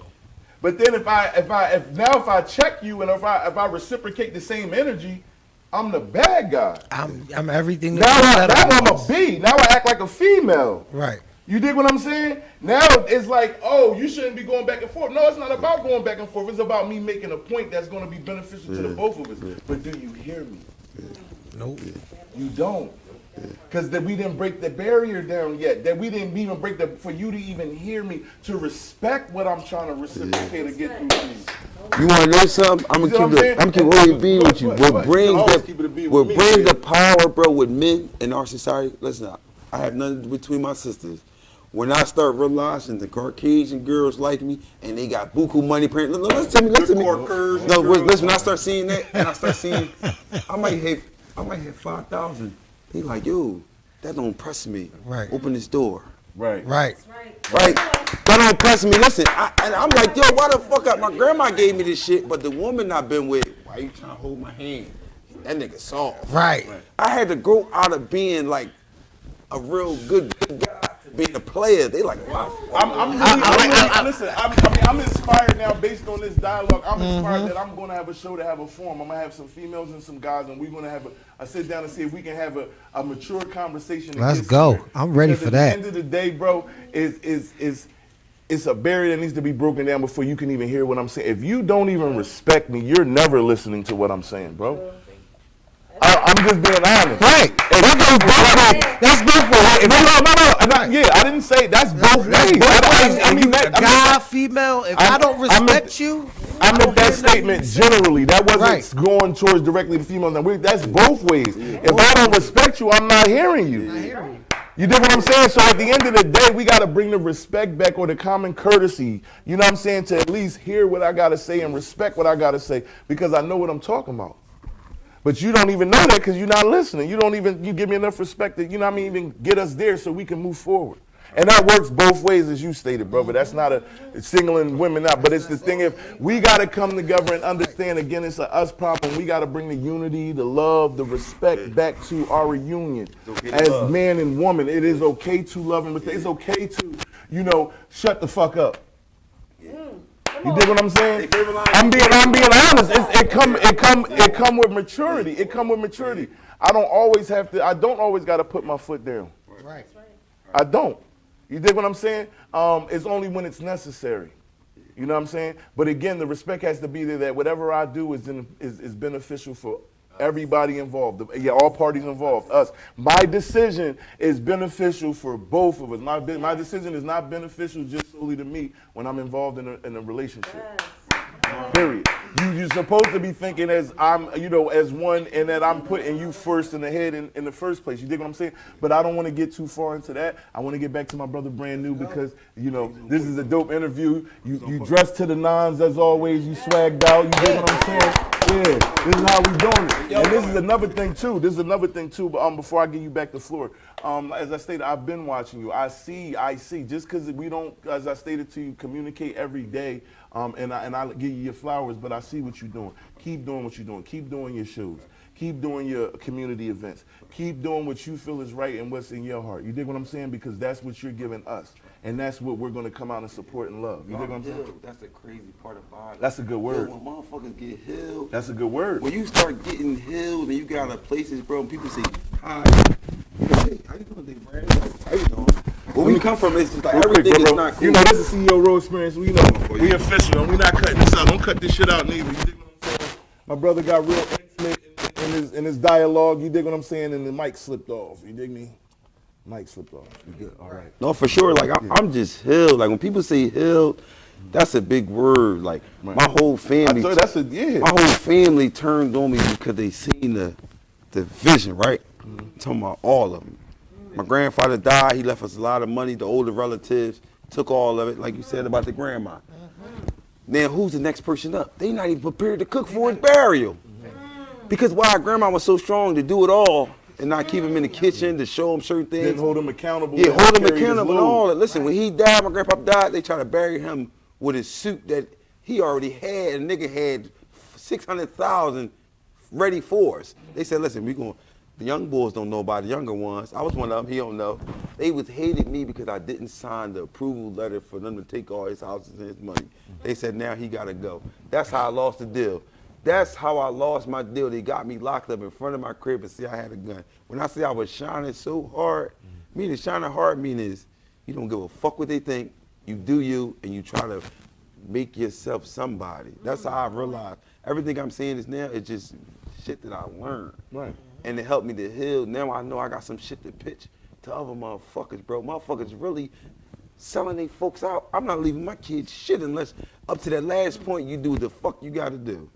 But then if I check you and if I reciprocate the same energy, I'm the bad guy. I'm everything. Now I'm a B. Now I act like a female. Right. You dig what I'm saying? Now it's like, oh, you shouldn't be going back and forth. No, it's not about going back and forth. It's about me making a point that's going to be beneficial to the both of us. But do you hear me? Nope. You don't. Because we didn't break the barrier down yet. That we didn't even break for you to even hear me, to respect what I'm trying to reciprocate or get through to you. You want to know something? I'm gonna keep always being with you. What brings the power, bro, with men in our society? Listen, I have nothing between my sisters. When I start realizing the Caucasian girls like me and they got buku money, listen to me. No, listen. When I start seeing that, and I start seeing, I might hit 5,000. They like, yo, that don't impress me. Right. Open this door. Right. That don't impress me. Listen, and I'm like, yo, why the fuck up? My grandma gave me this shit, but the woman I've been with, why you trying to hold my hand? That nigga soft. Right. I had to grow out of being like a real good guy to being a player. They like, wow. I'm inspired now based on this dialogue. I'm inspired that I'm going to have a show to have a forum. I'm going to have some females and some guys, and we're going to have a sit down and see if we can have a mature conversation. Let's go. I'm ready for that. At the end of the day, bro, it's a barrier that needs to be broken down before you can even hear what I'm saying. If you don't even respect me, you're never listening to what I'm saying, bro. I'm just being honest. Right. That's both ways. No. Yeah, I didn't say that's both ways. I mean, guy, female. If I don't respect you, I meant that statement generally. That wasn't going towards directly to females. That's both ways. If I don't respect you, I'm not hearing you. You dig what I'm saying? So at the end of the day, we got to bring the respect back or the common courtesy, you know what I'm saying, to at least hear what I got to say and respect what I got to say because I know what I'm talking about. But you don't even know that because you're not listening. You give me enough respect that, you know what I mean, even get us there so we can move forward. And that works both ways, as you stated, brother. That's not a singling women out. But it's the thing, if we got to come together and understand, again, it's a us problem. We got to bring the unity, the love, the respect back to our reunion. As man and woman, it is okay to love and respect. It's okay to, shut the fuck up. You dig what I'm saying? I'm being honest. It come with maturity. It come with maturity. I don't always got to put my foot down. Right. I don't. You dig what I'm saying? It's only when it's necessary. You know what I'm saying? But again, the respect has to be there that whatever I do is beneficial for everybody involved. All parties involved. Us. My decision is beneficial for both of us. My decision is not beneficial just solely to me when I'm involved in a relationship. Period. You're supposed to be thinking as I'm, as one, and that I'm putting you first in the head in the first place. You dig what I'm saying? But I don't want to get too far into that. I want to get back to my brother Brand New because, this is a dope interview. You dressed to the nines as always. You swagged out. You dig what I'm saying? Yeah, this is how we doing it. And this is another thing too. But before I give you back the floor, as I stated, I've been watching you. I see. Just because we don't, as I stated to you, communicate every day, and I give you your flowers, but I see what you're doing. Keep doing what you're doing. Keep doing your shows. Keep doing your community events. Keep doing what you feel is right and what's in your heart. You dig what I'm saying? Because that's what you're giving us. And that's what we're going to come out and support and love. You dig what I'm saying? That's the crazy part about it. That's a good word. When motherfuckers get healed. That's a good word. When you start getting healed and you get out of places, bro, and people say, hi. Hey, how you doing, Bran? How you doing? Where we come from, it's just like everything is not cool. This is CEO Road Experience. We official, and we not cutting this out. Don't cut this shit out neither. You dig what I'm saying? My brother got real intimate in his dialogue. You dig what I'm saying? And the mic slipped off. You dig me? Mic slipped off. You good? All right. No, for sure. Like I'm just healed. Like when people say healed, that's a big word. Like my whole family. I thought that's My whole family turned on me because they seen the vision, right? I'm talking about all of them. My grandfather died. He left us a lot of money. The older relatives took all of it, like you said about the grandma. Now, who's the next person up? They not even prepared to cook for his burial. Because why grandma was so strong to do it all and not keep him in the kitchen to show him certain things. Didn't hold him accountable. Yeah, hold him accountable and all that. Listen, when he died, my grandpa died, they tried to bury him with his suit that he already had. A nigga had 600,000 ready for us. They said, listen, the young boys don't know about the younger ones. I was one of them, he don't know. They hated me because I didn't sign the approval letter for them to take all his houses and his money. They said, now he gotta go. That's how I lost the deal. That's how I lost my deal. They got me locked up in front of my crib and see I had a gun. When I say I was shining so hard, meaning shining hard meaning is you don't give a fuck what they think. You do you and you try to make yourself somebody. That's how I realized everything I'm saying is now is just shit that I learned. Right. And it helped me to heal. Now I know I got some shit to pitch to other motherfuckers, bro. Motherfuckers really selling they folks out. I'm not leaving my kids shit unless up to that last point you do what the fuck you gotta do.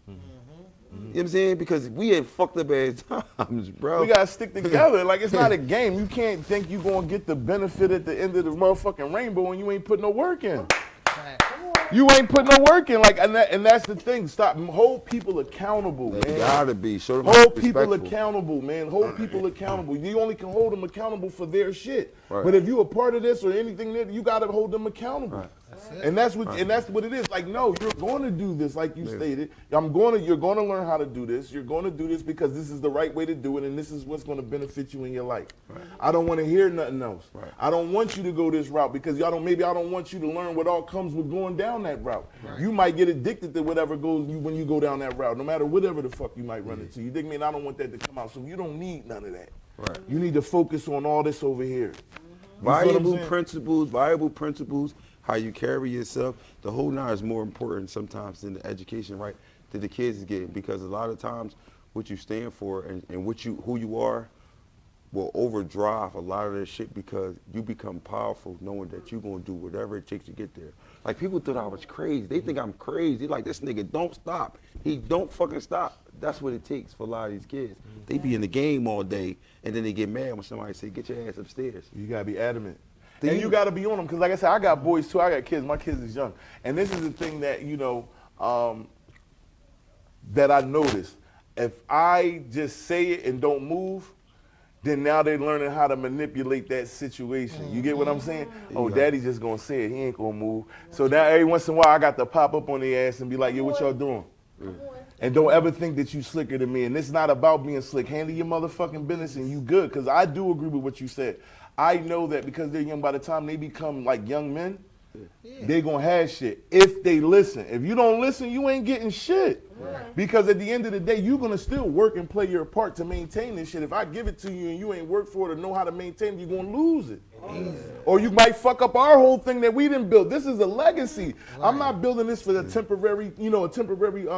You know what I'm saying? Because we ain't fucked up at times, bro. We gotta stick together. Like it's not a game. You can't think you gonna get the benefit at the end of the motherfucking rainbow and you ain't put no work in. You ain't put no work in. Like and that's the thing. Stop. Hold people accountable, man. They gotta be. Show them hold people accountable, man. Hold people accountable. You only can hold them accountable for their shit. Right. But if you a part of this or anything, you gotta hold them accountable. Right. And that's what it is. Like, no, you're going to do this, like you stated. You're going to learn how to do this. You're going to do this because this is the right way to do it, and this is what's going to benefit you in your life. Right. I don't want to hear nothing else. Right. I don't want you to go this route because maybe I don't want you to learn what all comes with going down that route. Right. You might get addicted to whatever goes when you go down that route, no matter whatever the fuck you might run into. You dig me? And I don't want that to come out. So you don't need none of that. Right. You need to focus on all this over here. Valuable principles. How you carry yourself, the whole nine is more important sometimes than the education, right, that the kids is getting, because a lot of times what you stand for and who you are will overdrive a lot of that shit because you become powerful knowing that you're going to do whatever it takes to get there. Like, people thought I was crazy. They think I'm crazy. Like, this nigga don't stop. He don't fucking stop. That's what it takes for a lot of these kids. They be in the game all day, and then they get mad when somebody say, get your ass upstairs. You got to be adamant. And you got to be on them because, like I said, I got boys too. I got kids. My kids is young, and this is the thing that that I noticed. If I just say it and don't move, then now they're learning how to manipulate that situation. You get what I'm saying? Oh, daddy's just gonna say it. He ain't gonna move. So now every once in a while, I got to pop up on their ass and be like, "Yo, what y'all doing?" And don't ever think that you slicker than me. And it's not about being slick. Handle your motherfucking business and you good. Because I do agree with what you said. I know that because they're young, by the time they become like young men, they're going to have shit if they listen. If you don't listen, you ain't getting shit. Right. Because at the end of the day, you're going to still work and play your part to maintain this shit. If I give it to you and you ain't work for it or know how to maintain it, you're going to lose it. Or you might fuck up our whole thing that we didn't build. This is a legacy. Right. I'm not building this for the temporary,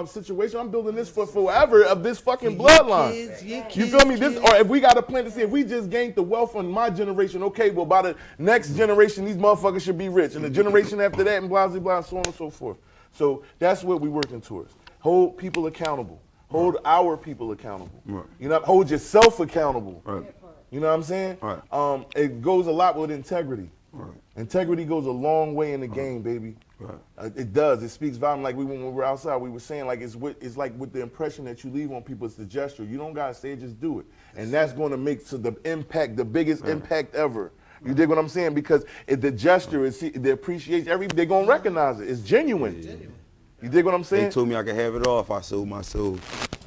situation. I'm building this for forever of this fucking bloodline. You feel me? This, or if we got a plan to see if we just gained the wealth on my generation, okay, well, by the next generation, these motherfuckers should be rich. And the generation after that, and blah, blah, blah, so on and so forth. So that's what we're working towards. Hold people accountable. Hold our people accountable. Right. Hold yourself accountable. Right. You know what I'm saying? Right. It goes a lot with integrity. Right. Integrity goes a long way in the game, baby. Right. It does. It speaks volume. Like when we were outside, we were saying like it's like with the impression that you leave on people. It's the gesture. You don't gotta say it, just do it, and that's going to make the impact, the biggest impact ever. You dig what I'm saying? Because the gesture is the appreciation. They're gonna recognize it. It's genuine. Yeah. You dig what I'm saying? They told me I could have it all if I sold my soul.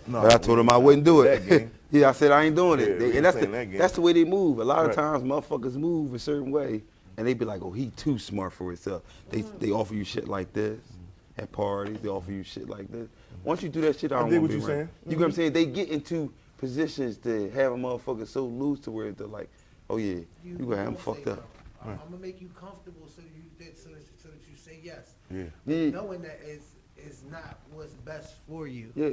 No, but I told them I wouldn't do it. Yeah, I said I ain't doing it. And that's the way they move. A lot of times motherfuckers move a certain way and they be like, oh, he too smart for himself. They offer you shit like this at parties. They offer you shit like this. Once you do that shit, I don't want to be around. You know what I'm saying? They get into positions to have a motherfucker so loose to where they're like, oh yeah, you gonna have him fucked up. I'm gonna make you comfortable so that you say yes. Yeah. Knowing that it's not what's best for you. Yeah.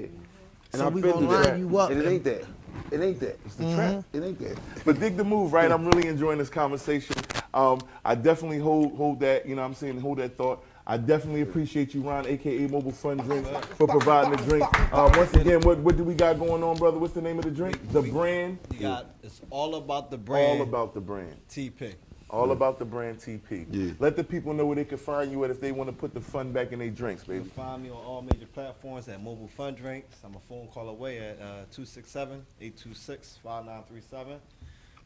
And so we gonna line you up. And it ain't that. It ain't that. It's the trap. It ain't that. But dig the move, right? I'm really enjoying this conversation. I definitely hold that, you know what I'm saying, hold that thought. I definitely appreciate you, Ron, a.k.a. Mobile Fun Drinks, for providing the drink. Once again, what do we got going on, brother? What's the name of the drink? The brand? It's all about the brand. All about the brand. TP. All about the brand TP. Yeah. Let the people know where they can find you at if they want to put the fun back in their drinks, You baby. can find me on all major platforms at Mobile Fun Drinks. I'm a phone call away at 267-826-5937.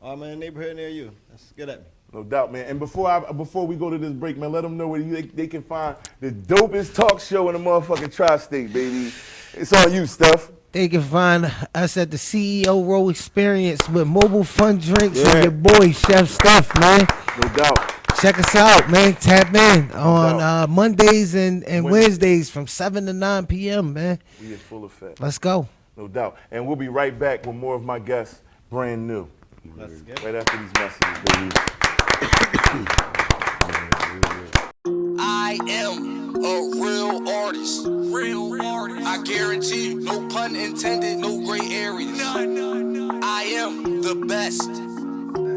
I'm in the neighborhood near you. Let's get at me. No doubt, man. And before we go to this break, man, let them know where they can find the dopest talk show in the motherfucking tri-state, baby. It's on you, Steph. They can find us at the CEO Row Experience with Mobile Fun Drinks with your boy, Chef Steph, man. No doubt. Check us out, man. Tap in on Mondays and Wednesdays from 7 to 9 p.m., man. We in full effect. Let's go. No doubt. And we'll be right back with more of my guests, brand new. Let's get it. Right after these messages, baby. I am a real artist. Real artist. I guarantee you, no pun intended, no gray areas. I am the best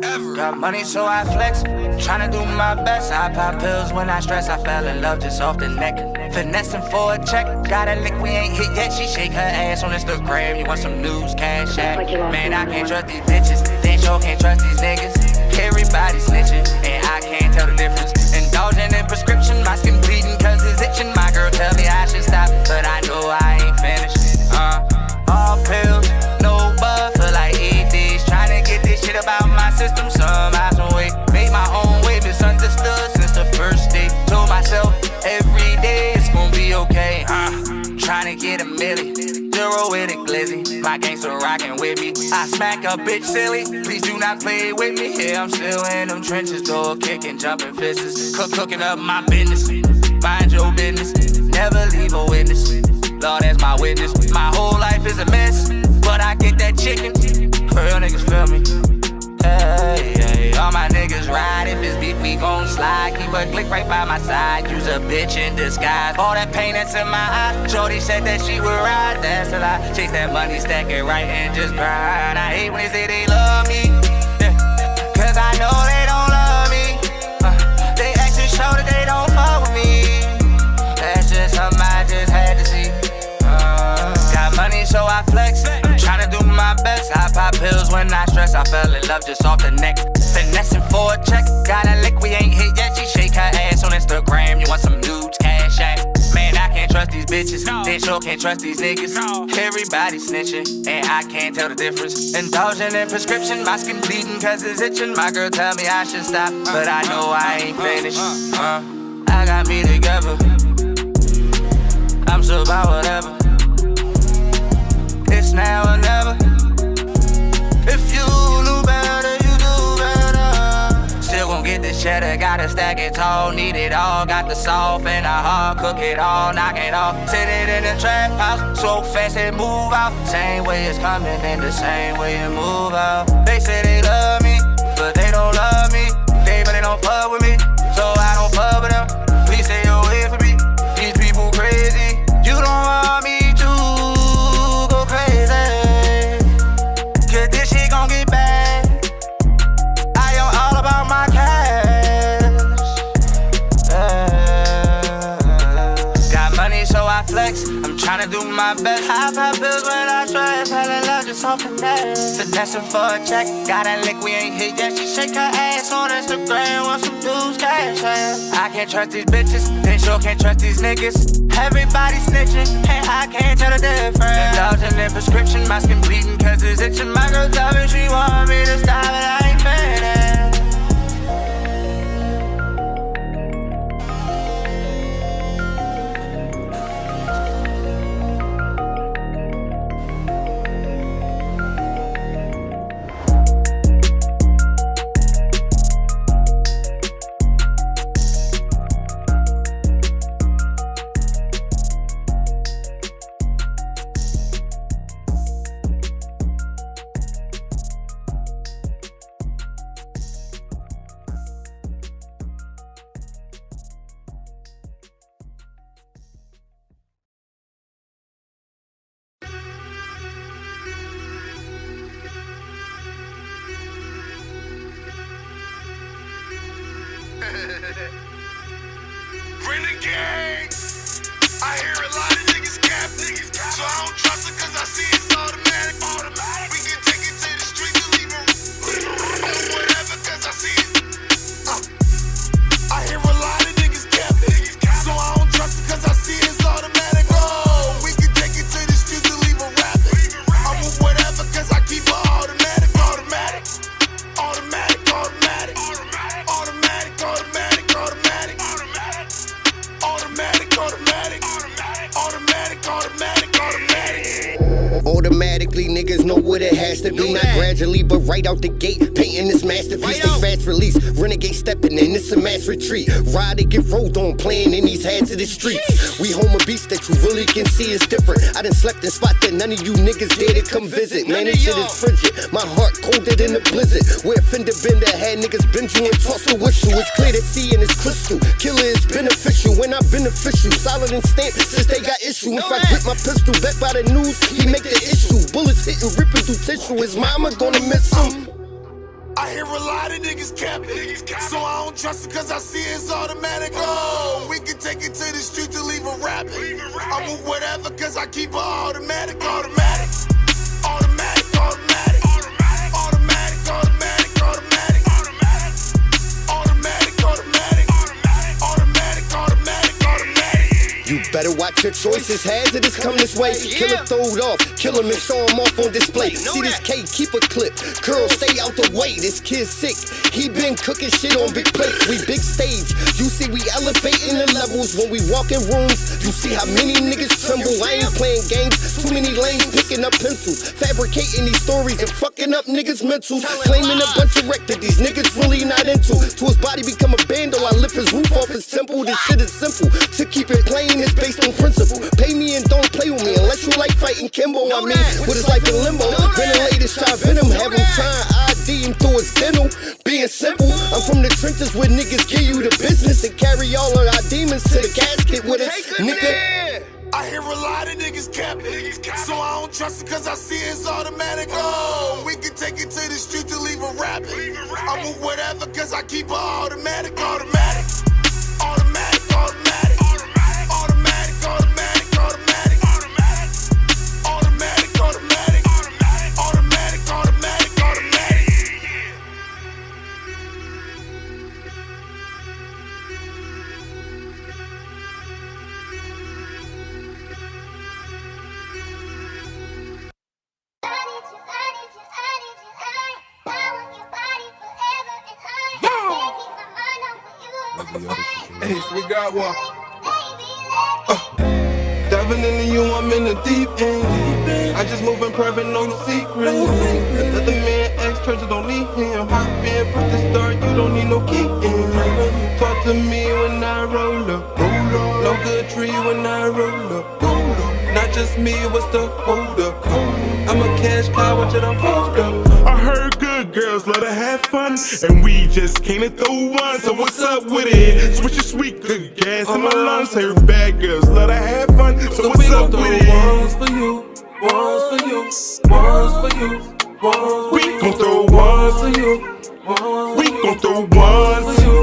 ever. Got money so I flex, tryna do my best. I pop pills when I stress, I fell in love just off the neck. Finessing for a check, got a lick we ain't hit yet. She shake her ass on Instagram, you want some news, cash app. Man, I can't trust these bitches, they sure can't trust these niggas. Everybody snitching, and I can't tell the difference. Indulging in prescription, my skin bleeding cause it's itching. My girl tell me I should stop, but I know I ain't finished. All pills, no buzz, feel like 8 days. Tryna get this shit about my system somehow, some way. Made my own way, misunderstood since the first day. Told myself every day it's gonna be okay. Tryna get a milli, zero with it glizzy. My gangster rockin' with me. I smack a bitch silly. Please do not play with me. Yeah, I'm still in them trenches, door kicking, jumping fists. Cooking up my business. Mind your business. Never leave a witness. Lord, that's my witness. My whole life is a mess, but I get that chicken. Real niggas feel me. Hey, hey, all my niggas ride. If it's beef, we gon' slide. Keep a click right by my side. Use a bitch in disguise. All that pain that's in my eyes. Shorty said that she would ride. That's a lie. Chase that money, stack it right and just grind. I hate when they say they love me. Cause I know they don't love me. They actually show that they don't fuck with me. That's just something I just had to see. Got money so I flex. I'm tryna do my best. I pop pills when I stress. I fell in love just off the neck. Finessing for a check. Got a lick we ain't hit yet. She shake her ass on Instagram. You want some nudes, cash app. Man, I can't trust these bitches. They sure can't trust these niggas. Everybody snitching, and I can't tell the difference. Indulging in prescription, my skin bleeding cause it's itching. My girl tell me I should stop, but I know I ain't finished. I got me together. I'm so about whatever. It's now or never. If you knew better, you do better. Still gon' get this cheddar, gotta stack it tall. Need it all, got the soft and the hard. Cook it all, knock it off. Sit it in the trap house, so fast and move out. Same way it's coming in the same way it move out. They say they love me, but they don't love me. They really don't fuck with me, so I don't fuck with them. Please stay away from me, these people crazy. You don't want me to go crazy, cause this shit gon' get bad. I am all about my cash. Got money so I flex, I'm tryna do my best. I pop pills when I stress, fell in love just off the net. Finessing for a check, got a lick we ain't hit yet. She shake her ass on Instagram, want some dudes, cash ass. I can't trust these bitches, they sure can't trust these niggas. Everybody snitching, and I can't tell the difference. Indulging in prescription, my skin bleeding cause it's itching. My girl tell me she want me to stop, but I ain't finished. Renegade. I hear a lot of niggas cap, so I don't trust it cause I see it's automatic. We can take it to the street to leave it whatever cause I see it. I hear a lot of niggas cap, so I don't trust it cause I see it's automatic. Oh, we can take it to the street to leave a rapping. I move whatever cause I keep it automatic. Automatic, automatic, automatic, automatic, automatic, automatic, automatic, automatic, automatic, automatic, automatic. Automatically, niggas know what it has to be. Not gradually, but right out the gate. Painting this masterpiece, they fast release. Renegade stepping in, it's a mass retreat. Ride and get rolled on, playing in these hazardous streets. We home a beast that you really can see is different. I done slept in spot that none of you niggas dare to come visit. Man, this shit is frigid. My heart colder than a blizzard. Where fender bender had niggas bend you and toss a whistle. It's clear to see and it's crystal. Killer is beneficial when I'm beneficial. Solid and stamped since they got issue. If I grip my pistol back by the news, he make the issue. Bullets hitting, ripping through tissue. His mama gonna miss him. I hear a lot of niggas capping, so I don't trust it cause I see it's automatic. Oh, we can take it to the street to leave a rapping. I move whatever cause I keep it automatic. Automatic, automatic, automatic, automatic, automatic, automatic, automatic, automatic, automatic, automatic, automatic, automatic. You better watch your choices, hazardous come this way. Killer throwed off, kill him and show him off on display. See this K, keep a clip, curl stay out the way. This kid's sick, he been cooking shit on big plates. We big stage, you see we elevating the levels. When we walk in rooms, you see how many niggas tremble. I ain't playing games, too many lanes picking up pencils. Fabricating these stories and fucking up niggas' mentals. Claiming a bunch of wreck that these niggas really not into. To his body become a bando, I lift his roof off his temple. This shit is simple, to keep it plain it's based on principle. Pay me and don't play with me unless you like fighting Kimbo. I mean, with his life in limbo. Ventilators try venom, have him trying ID him through his dental. Being simple, I'm from the trenches where niggas give you the business and carry all of our demons to the casket with us, nigga. I hear a lot of niggas capping, so I don't trust it cause I see it's automatic. Oh, we can take it to the street to leave a rapping. I move whatever cause I keep it automatic. Automatic, automatic, automatic, automatic, automatic, automatic, automatic, automatic, automatic, automatic, automatic. Hey, we got one. Diving into you, I'm in the deep end. I just move in private, no secret. Let the man ex treasure don't need him. Hop in, put the start, you don't need no key in. Talk to me when I roll up. No good tree when I roll up. Not just me, what's the hold up? I'm a cash cow, watch it unfold up. I heard good girls let her have fun, and we just came to throw one. So what's up with it? Switch your sweet good gas in my lungs. Heard bad girls let her have fun. So what's up with it? Ones for you, ones for you, ones for you, ones. We gon' throw ones for you. We gon' throw ones. For you.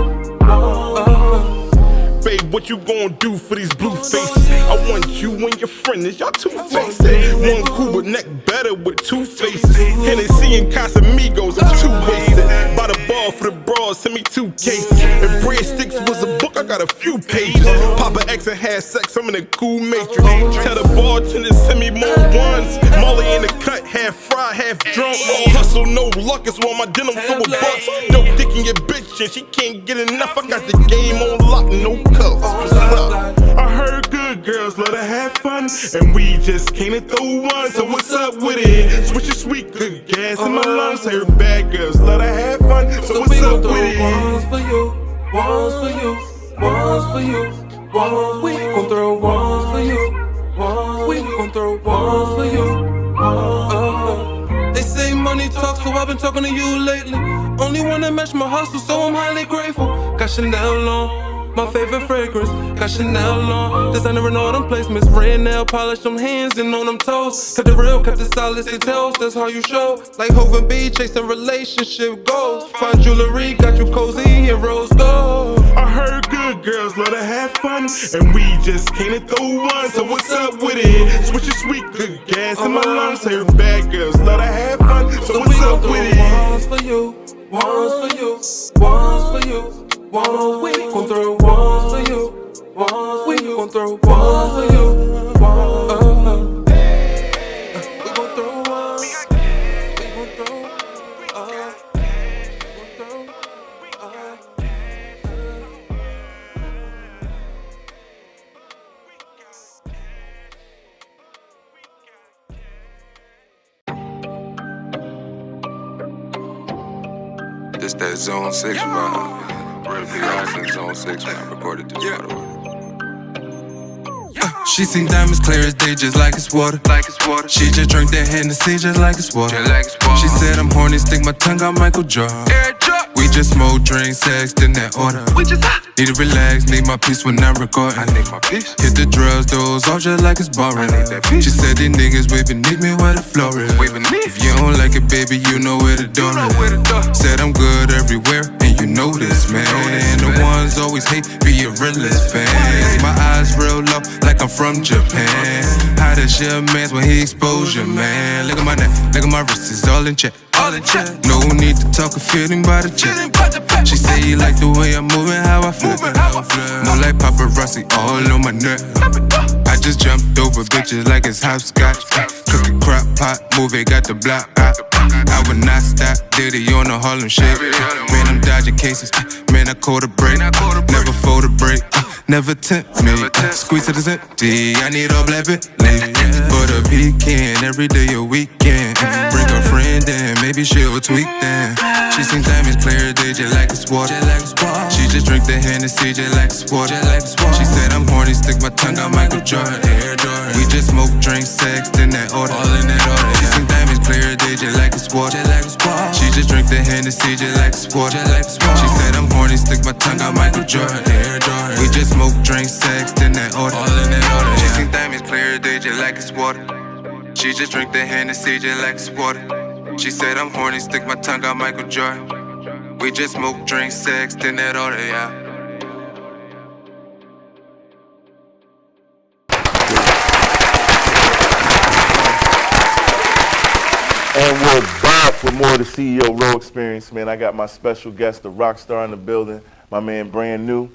Babe, what you gon' do for these blue faces? I want you and your friend, is y'all two-faced? One cool but neck better with two faces. Hennessy and Casamigos, I'm too wasted. By the ball for the bras, send me 2 cases. If breadsticks was a book, I got a few pages. Papa X and had sex, I'm in a cool matrix. Tell the bartender, send me more ones. Molly in the cut, half fried, half drunk. Hustle, no luck, it's why my denim full of bucks. Dope dick in your bitch and she can't get enough. I got the game on lock, no cuffs. What's up? I heard good girls let her have fun, and we just came to throw one. So what's up with it? Switch your sweet good gas in my lungs. Heard bad girls let her have fun. So what's up with it? Ones for you, ones for you, ones for you, ones. We gon' throw ones for you, ones. We gon' throw ones for you. They say money talks, so I've been talking to you lately. Only one that match my hustle, so I'm highly grateful. Got Chanel on, my favorite fragrance. Got Chanel on, designer in all them placements. Red nail polish on hands and on them toes. Cut the real, cut the solid, say tells, that's how you show. Like Hov and B, chasing relationship goals. Fine jewelry, got you cozy and rose gold. I Good girls love to have fun, and we just came to throw one. So what's up with it? Switch your sweet, good gas in my lungs. Hey, bad girls love to have fun. So what's up with it? Ones for you, ones for you, ones for you, ones. We gon' throw ones for you, ones. We gon' throw ones for you, ones. We gon' throw ones. We gon' throw. This that Zone 6 vibe. Real big Austin Zone 6 when I recorded this, by the way. She seen diamonds clear as day, just like it's water. She just drank that Hennessy just like it's water. She said I'm horny, stick my tongue out Michael Jordan. We just smoke, drink, sex, in that order. Need to relax, need my peace when I'm recording. Hit the drugs, those all just like it's boring. She said these niggas way beneath me where the floor is. If you don't like it, baby, you know where the door is. Said I'm good everywhere, and you know this, man. And the ones always hate, be a realist fan. My eyes real low, like I'm from Japan. How that shit man's when he exposure, man. Look at my neck, look at my wrist, it's all in check. No need to talk or feeling by the check. She say you like the way I'm moving, how I feel. More like paparazzi all on my neck. I just jumped over bitches like it's hopscotch. Cook a crock pot, move it, got the block. I would not stop, Diddy on the Harlem shake. Man, I'm dodging cases. Man, I caught a break. Never fold a break. Never tempt me. Squeeze it is empty. I need all black Bentley. For the weekend, every day a weekend. Bring a friend in, maybe she'll tweak then. She seen diamonds clear, they just like it's water. She just drink the Hennessy just like it's water. She said I'm horny, stick my tongue out Michael Jordan. We just smoke, drink, sex, in that order. All in that order. She seen diamonds clear, they just like it's water. She just drink the Hennessy just like it's water. She said I'm horny, stick my tongue out Michael Jordan. We just smoke, drink, sex, in that order. All in that order. She seen diamonds clear, they just like it's water. She just drink the Hennessy just like it's water. She said I'm horny, stick my tongue out Michael Jordan. We just smoke, drink, sex, in that order, yeah. And we're back with more of the CEO Row Experience, man. I got my special guest, the rock star in the building, my man Bran New.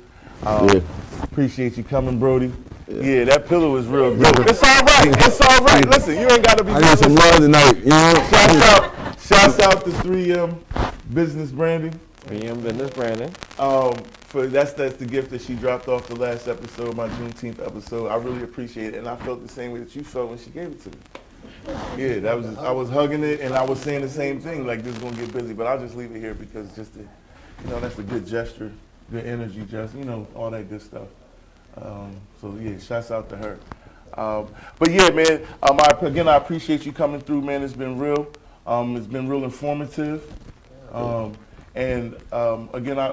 Appreciate you coming, Brody. Yeah, that pillow is real dope. It's all right. It's all right. Listen, you ain't got to be. I got some love tonight, you know. Shouts out to 3M Business Branding. 3M Business Branding. That's the gift that she dropped off the last episode, my Juneteenth episode. I really appreciate it, and I felt the same way that you felt when she gave it to me. Yeah, I was hugging it, and I was saying the same thing, like this is gonna get busy, but I'll just leave it here because just that's a good gesture, good energy, just all that good stuff. So yeah, shouts out to her. But yeah, man, I appreciate you coming through, man. It's been real. It's been real informative.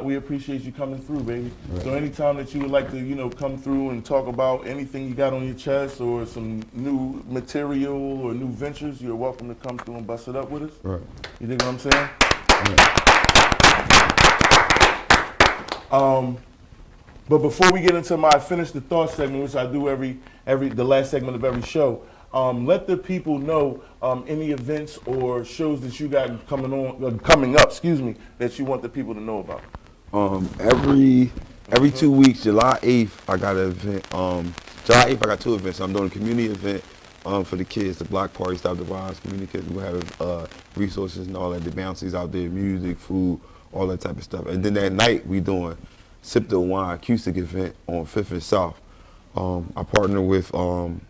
We appreciate you coming through, baby. Right. So anytime that you would like to, come through and talk about anything you got on your chest or some new material or new ventures, you're welcome to come through and bust it up with us. Right. You dig what I'm saying? Right. But before we get into my finish the thought segment, which I do the last segment of every show, let the people know any events or shows that you got coming up, that you want the people to know about. Every 2 weeks, July 8th, I got an event. July 8th, I got 2 events. I'm doing a community event for the kids, the block party, Stop the Violence, community kids. We have resources and all that, the bouncies out there, music, food, all that type of stuff. And then that night, we doing Sip the Wine acoustic event on 5th and South. I partner with and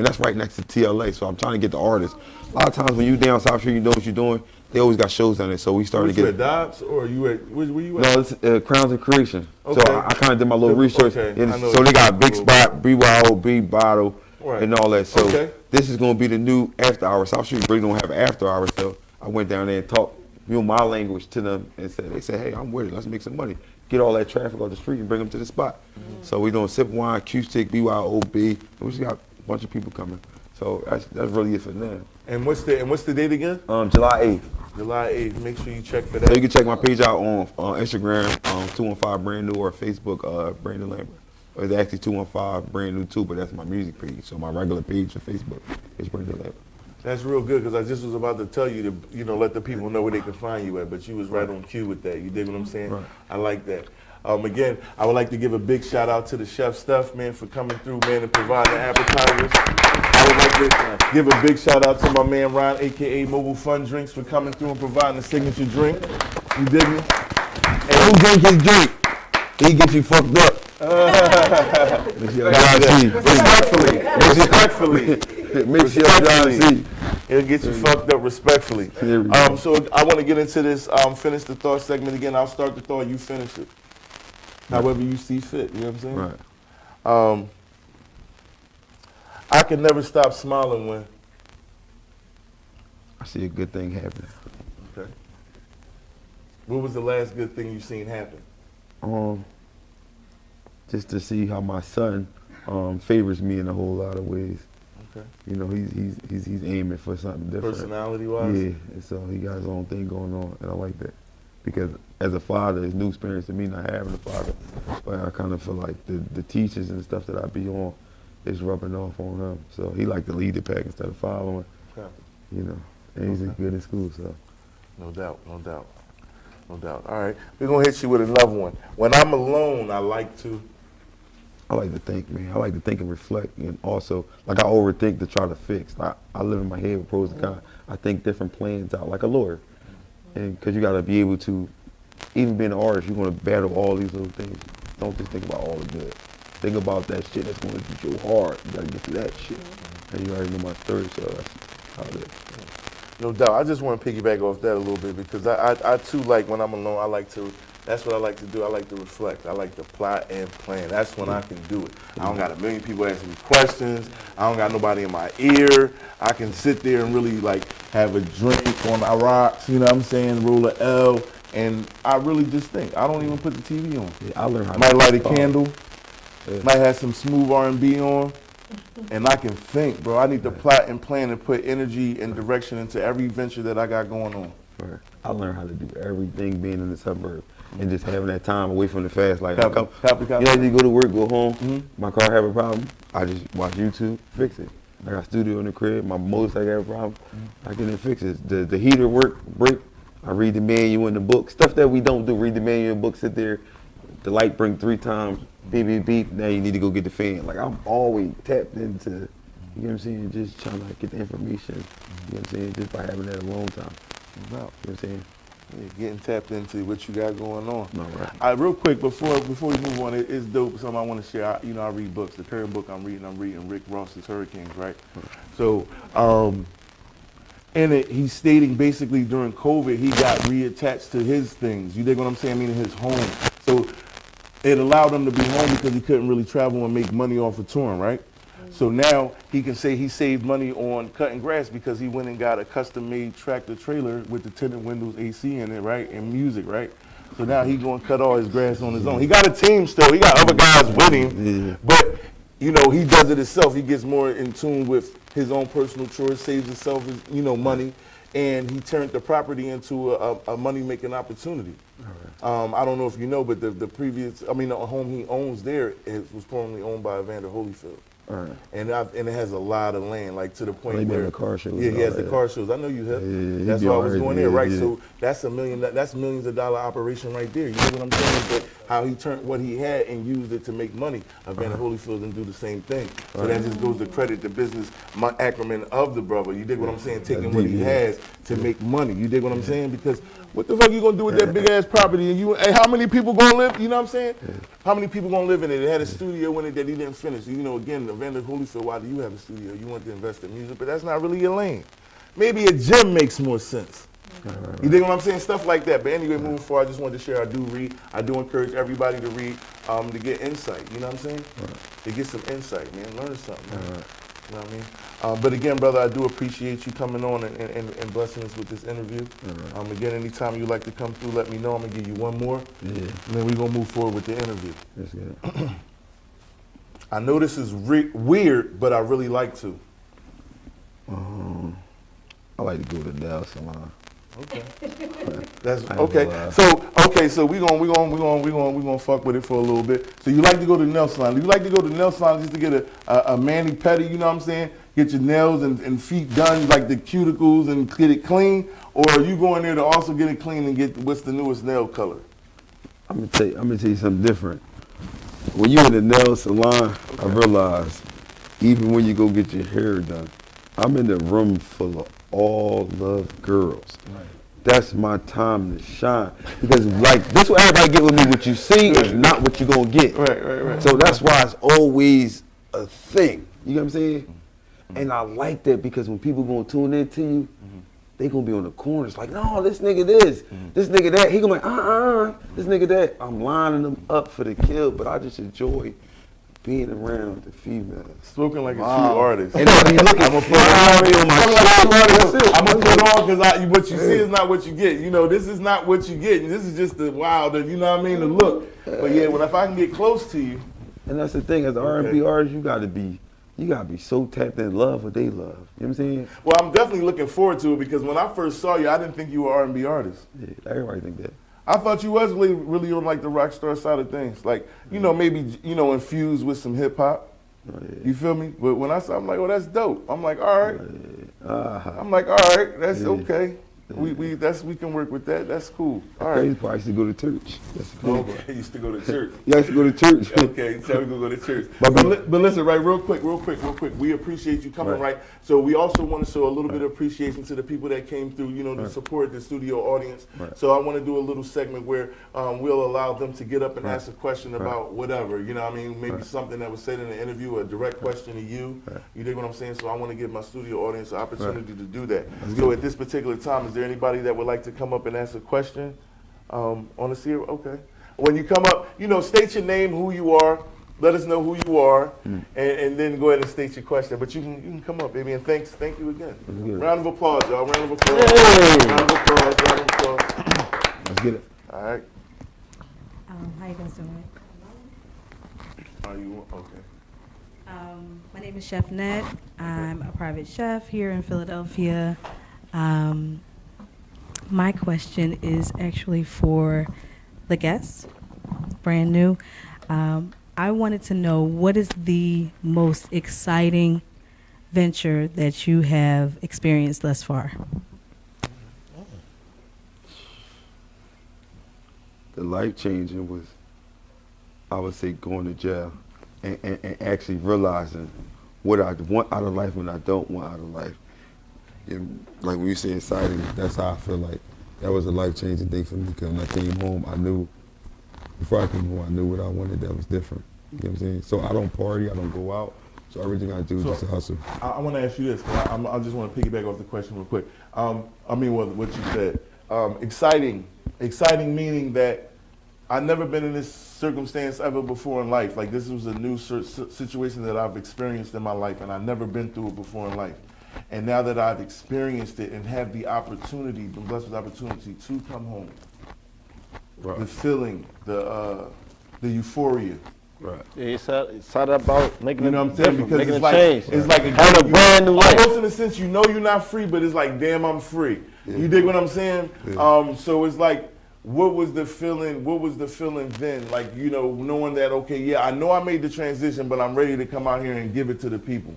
that's right next to TLA, so I'm trying to get the artists. A lot of times when you down South Street, you know what you're doing, they always got shows down there, so we started to get. You at Dobbs or you at, where you at? No, it's Crowns and Creation. Okay. So I kind of did my little research. Okay. So they got a big spot, BYOB, bottle, right, and all that. So this is going to be the new after hours. South Street really don't have after hours, so I went down there and talked my language to them and they said, hey, I'm with it, let's make some money. Get all that traffic off the street and bring them to the spot. Mm-hmm. So we doing Sip Wine, acoustic, BYOB, and we just got a bunch of people coming. So that's really it for now. And what's the date again? July 8th. July 8th. Make sure you check for So that. you can check my page out on Instagram, 215 Brand New, or Facebook, Brandon Lambert. Or it's actually 215 Brand New too, but that's my music page. So my regular page for Facebook is Brandon Lambert. That's real good, because I just was about to tell you to, let the people know where they can find you at, but you was right on cue with that. You dig what I'm saying? Right. I like that. Again, I would like to give a big shout out to the Chef Steph, man, for coming through, man, and providing the appetizers. I would like to give a big shout out to my man Ron, aka Mobile Fun Drinks, for coming through and providing the signature drink. You dig me? And who drinks his drink? He gets you fucked up. Respectfully. Make sure y'all see. It'll get you fucked up respectfully. So I want to get into this finish the thought segment again. I'll start the thought, you finish it. However you see fit, you know what I'm saying? Right. I can never stop smiling when I see a good thing happen. Okay. What was the last good thing you seen happen? Just to see how my son favors me in a whole lot of ways. Okay. You know, he's aiming for something different. Personality-wise? Yeah, and so he got his own thing going on, and I like that. Because as a father, it's new experience to me not having a father. But I kind of feel like the teachers and stuff that I be on is rubbing off on him. So he like to lead the pack instead of following. Okay. You know, and he's good in school, so. No doubt. All right, we're going to hit you with another one. When I'm alone, I like to think, man. I like to think and reflect, and also, like, I overthink to try to fix. I live in my head with pros and cons. I think different plans out, like a lawyer. And because you got to be able to, even being an artist, you're going to battle all these little things. Don't just think about all the good. Think about that shit that's going to get you hard. You got to get through that shit. And you already know my story, so that's how it is. No doubt. I just want to piggyback off that a little bit, because I too, like, when I'm alone, that's what I like to do. I like to reflect. I like to plot and plan. That's when I can do it. I don't got a million people asking me questions. I don't got nobody in my ear. I can sit there and really, like, have a drink on the rocks, you know what I'm saying, roll a L, and I really just think. I don't even put the TV on. Yeah, I learned how might to light a candle, might have some smooth R&B on, and I can think, bro. I need to plot and plan and put energy and direction into every venture that I got going on. Right. I learned how to do everything being in the suburb and just having that time away from the fast life. Copy. You know, you go to work, go home, my car have a problem, I just watch YouTube, fix it. I got a studio in the crib, my motorcycle have a problem, I get it fix it. The heater break, I read the manual in the book. Stuff that we don't do, read the manual in the book, sit there, the light bring 3 times, beep, beep, beep, now you need to go get the fan. Like, I'm always tapped into, you know what I'm saying, just trying to get the information, you know what I'm saying, just by having that alone time. You know what I'm saying? Yeah, getting tapped into what you got going on. No, right. Real quick, before we move on, it's dope. Something I want to share. I read books. The current book I'm reading Rick Ross's Hurricanes, right? So, in it, he's stating basically during COVID, he got reattached to his things. You dig what I'm saying? Meaning his home. So, it allowed him to be home because he couldn't really travel and make money off of touring, right? So now he can say he saved money on cutting grass because he went and got a custom-made tractor trailer with the tinted windows, AC in it, right, and music, right? So now he going to cut all his grass on his own. He got a team still. He got other guys with him, but you know he does it himself. He gets more in tune with his own personal chores, saves himself his money, and he turned the property into a money-making opportunity. I don't know if you know, but the home he owns there was formerly owned by Evander Holyfield. And it has a lot of land, like to the point where the car shows. Yeah, he has the car shows. I know you have. Yeah, that's why I was going there, right? Yeah. So that's millions of dollar operation right there. You know what I'm saying? But how he turned what he had and used it to make money. Evander Holyfield didn't do the same thing. So that just goes to credit the business acumen of the brother. You dig what I'm saying? Taking what he has to make money. You dig what I'm saying? Because what the fuck you gonna do with that big ass property? And how many people gonna live? You know what I'm saying? How many people gonna live in it? It had a studio in it that he didn't finish. You know, again, Evander Holyfield, why do you have a studio? You want to invest in music, but that's not really your lane. Maybe a gym makes more sense. You dig what I'm saying? Stuff like that. But anyway, moving forward, I just wanted to share. I do read. I do encourage everybody to read to get insight. You know what I'm saying? To get some insight, man. Learn something. Man. You know what I mean? But again, brother, I do appreciate you coming on and blessing us with this interview. Again, anytime you like to come through, let me know. I'm going to give you one more. Yeah. And then we're going to move forward with the interview. That's good. I know this is weird, but I really like to. I like to go to the nail salon. Okay. That's okay. So we gonna fuck with it for a little bit. So you like to go to nail salon? You like to go to nail salon just to get a mani pedi? You know what I'm saying? Get your nails and feet done, like the cuticles, and get it clean, or are you going there to also get it clean and get what's the newest nail color? I'm gonna tell you something different. When you're in the nail salon, I realize even when you go get your hair done, I'm in the room full of all love girls. Right. That's my time to shine. Because like this what everybody get with me, what you see is not what you're gonna get. Right. So that's why it's always a thing. You know what I'm saying? Mm-hmm. And I like that because when people gonna tune in to you, they gonna be on the corners like, no, this nigga this, this nigga that. He gonna be like, this nigga that. I'm lining them up for the kill, but I just enjoy being around the females. Spoken like a true artist. And I be looking, I'm gonna put on because what you see is not what you get. You know, this is not what you get. This is just the wild, you know what I mean, the look. But yeah, if I can get close to you. And that's the thing, as an R&B artist, you gotta be so tapped in love what they love. You know what I'm saying? Well, I'm definitely looking forward to it because when I first saw you, I didn't think you were an R&B artist. Yeah, everybody think that. I thought you was really on like the rock star side of things. Like, you know, maybe, you know, infused with some hip hop. Oh, yeah. You feel me? But when I saw, I'm like, oh, that's dope. I'm like, all right. I'm like, all right, that's okay. We can work with that. That's cool. All right. I used to go to church. Okay, I used to go to church. You used to go to church. Okay, so we gonna go to church. But listen, right, real quick. We appreciate you coming, right? So we also want to show a little bit of appreciation to the people that came through, you know, to support the studio audience. Right. So I want to do a little segment where we'll allow them to get up and ask a question about whatever, you know what I mean? Maybe something that was said in the interview, a direct question to you. You dig what I'm saying? So I want to give my studio audience an opportunity to do that. So at this particular time, is there anybody that would like to come up and ask a question on the series? Okay. When you come up, you know, state your name, who you are, let us know who you are, and then go ahead and state your question. But you can come up, baby, and thank you again. Round of applause, y'all. Round of applause. Hey. Round of applause. Let's get it. All right. How you guys doing? Are you okay? My name is Chef Ned. I'm a private chef here in Philadelphia. My question is actually for the guests, brand new. I wanted to know, what is the most exciting venture that you have experienced thus far? The life-changing was, I would say, going to jail and actually realizing what I want out of life and I don't want out of life. And like when you say exciting, that's how I feel like that was a life-changing thing for me, because when I came home, I knew, before I came home, I knew what I wanted that was different. You know what I'm saying? So I don't party, I don't go out, so everything I do is just a hustle. I want to ask you this, because I just want to piggyback off the question real quick. What you said. Exciting meaning that I've never been in this circumstance ever before in life. Like, this was a new situation that I've experienced in my life, and I've never been through it before in life. And now that I've experienced it and have the opportunity, been blessed with the opportunity to come home, the feeling, the euphoria. Right. Yeah, it's about making, you know what I'm saying? Because making it's a like change. It's like a brand new life. Almost in a sense, you know you're not free, but it's like, damn, I'm free. Yeah. You dig what I'm saying? Yeah. So it's like, what was the feeling? What was the feeling then? Like, you know, knowing that, okay, yeah, I know I made the transition, but I'm ready to come out here and give it to the people.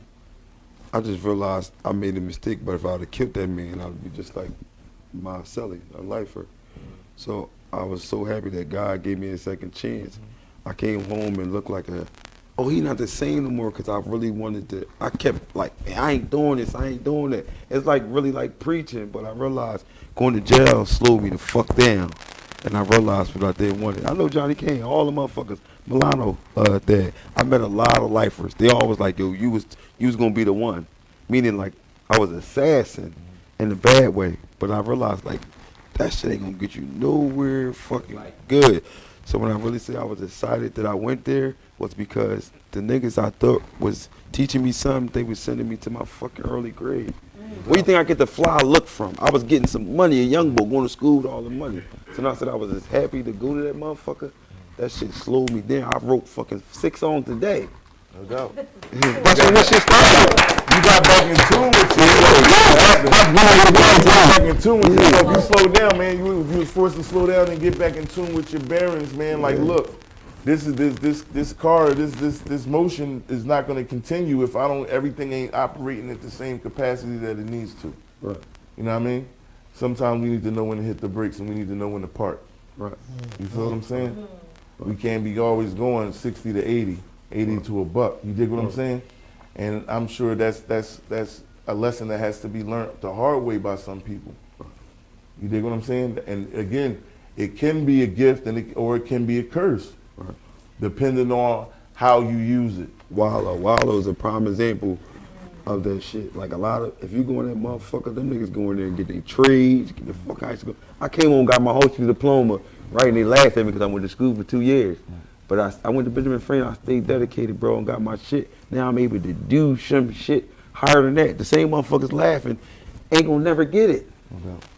I just realized I made a mistake, but if I would have killed that man, I would be just like my celly, a lifer. So I was so happy that God gave me a second chance. I came home and looked like he not the same no more, because I really wanted to, I kept like, I ain't doing this, I ain't doing that. It's like really like preaching, but I realized going to jail slowed me the fuck down. And I realized what I didn't want. I know Johnny Kane, all the motherfuckers, Milano, there. I met a lot of lifers. They always like, yo, you was gonna be the one. Meaning like I was an assassin in a bad way. But I realized like that shit ain't gonna get you nowhere fucking good. So when I really say I was excited that I went there, was because the niggas I thought was teaching me something, they was sending me to my fucking early grade. Where do you think I get the fly look from? I was getting some money, a young boy going to school with all the money. So now I said I was as happy to go to that motherfucker. That shit slowed me down. I wrote fucking 6 songs a day. No doubt. That's when this shit started. You got back in tune with you. Back in tune with you. If you slow down, man, you was forced to slow down and get back in tune with your bearings, man. Like, look, this motion is not going to continue if everything ain't operating at the same capacity that it needs to. Right. You know what I mean? Sometimes we need to know when to hit the brakes and we need to know when to park. Right. You feel what I'm saying? We can't be always going 60 to 80, 80 to a buck. You dig what I'm saying? And I'm sure that's a lesson that has to be learned the hard way by some people. You dig what I'm saying? And again, it can be a gift or it can be a curse, depending on how you use it. Wallow is a prime example of that shit. Like if you go in that motherfucker, them niggas go in there and get their trades, get the fuck out of school. I came home and got my whole diploma, right, and they laughed at me because I went to school for 2 years. But I went to Benjamin Franklin, I stayed dedicated, bro, and got my shit. Now I'm able to do some shit higher than that. The same motherfuckers laughing ain't gonna never get it.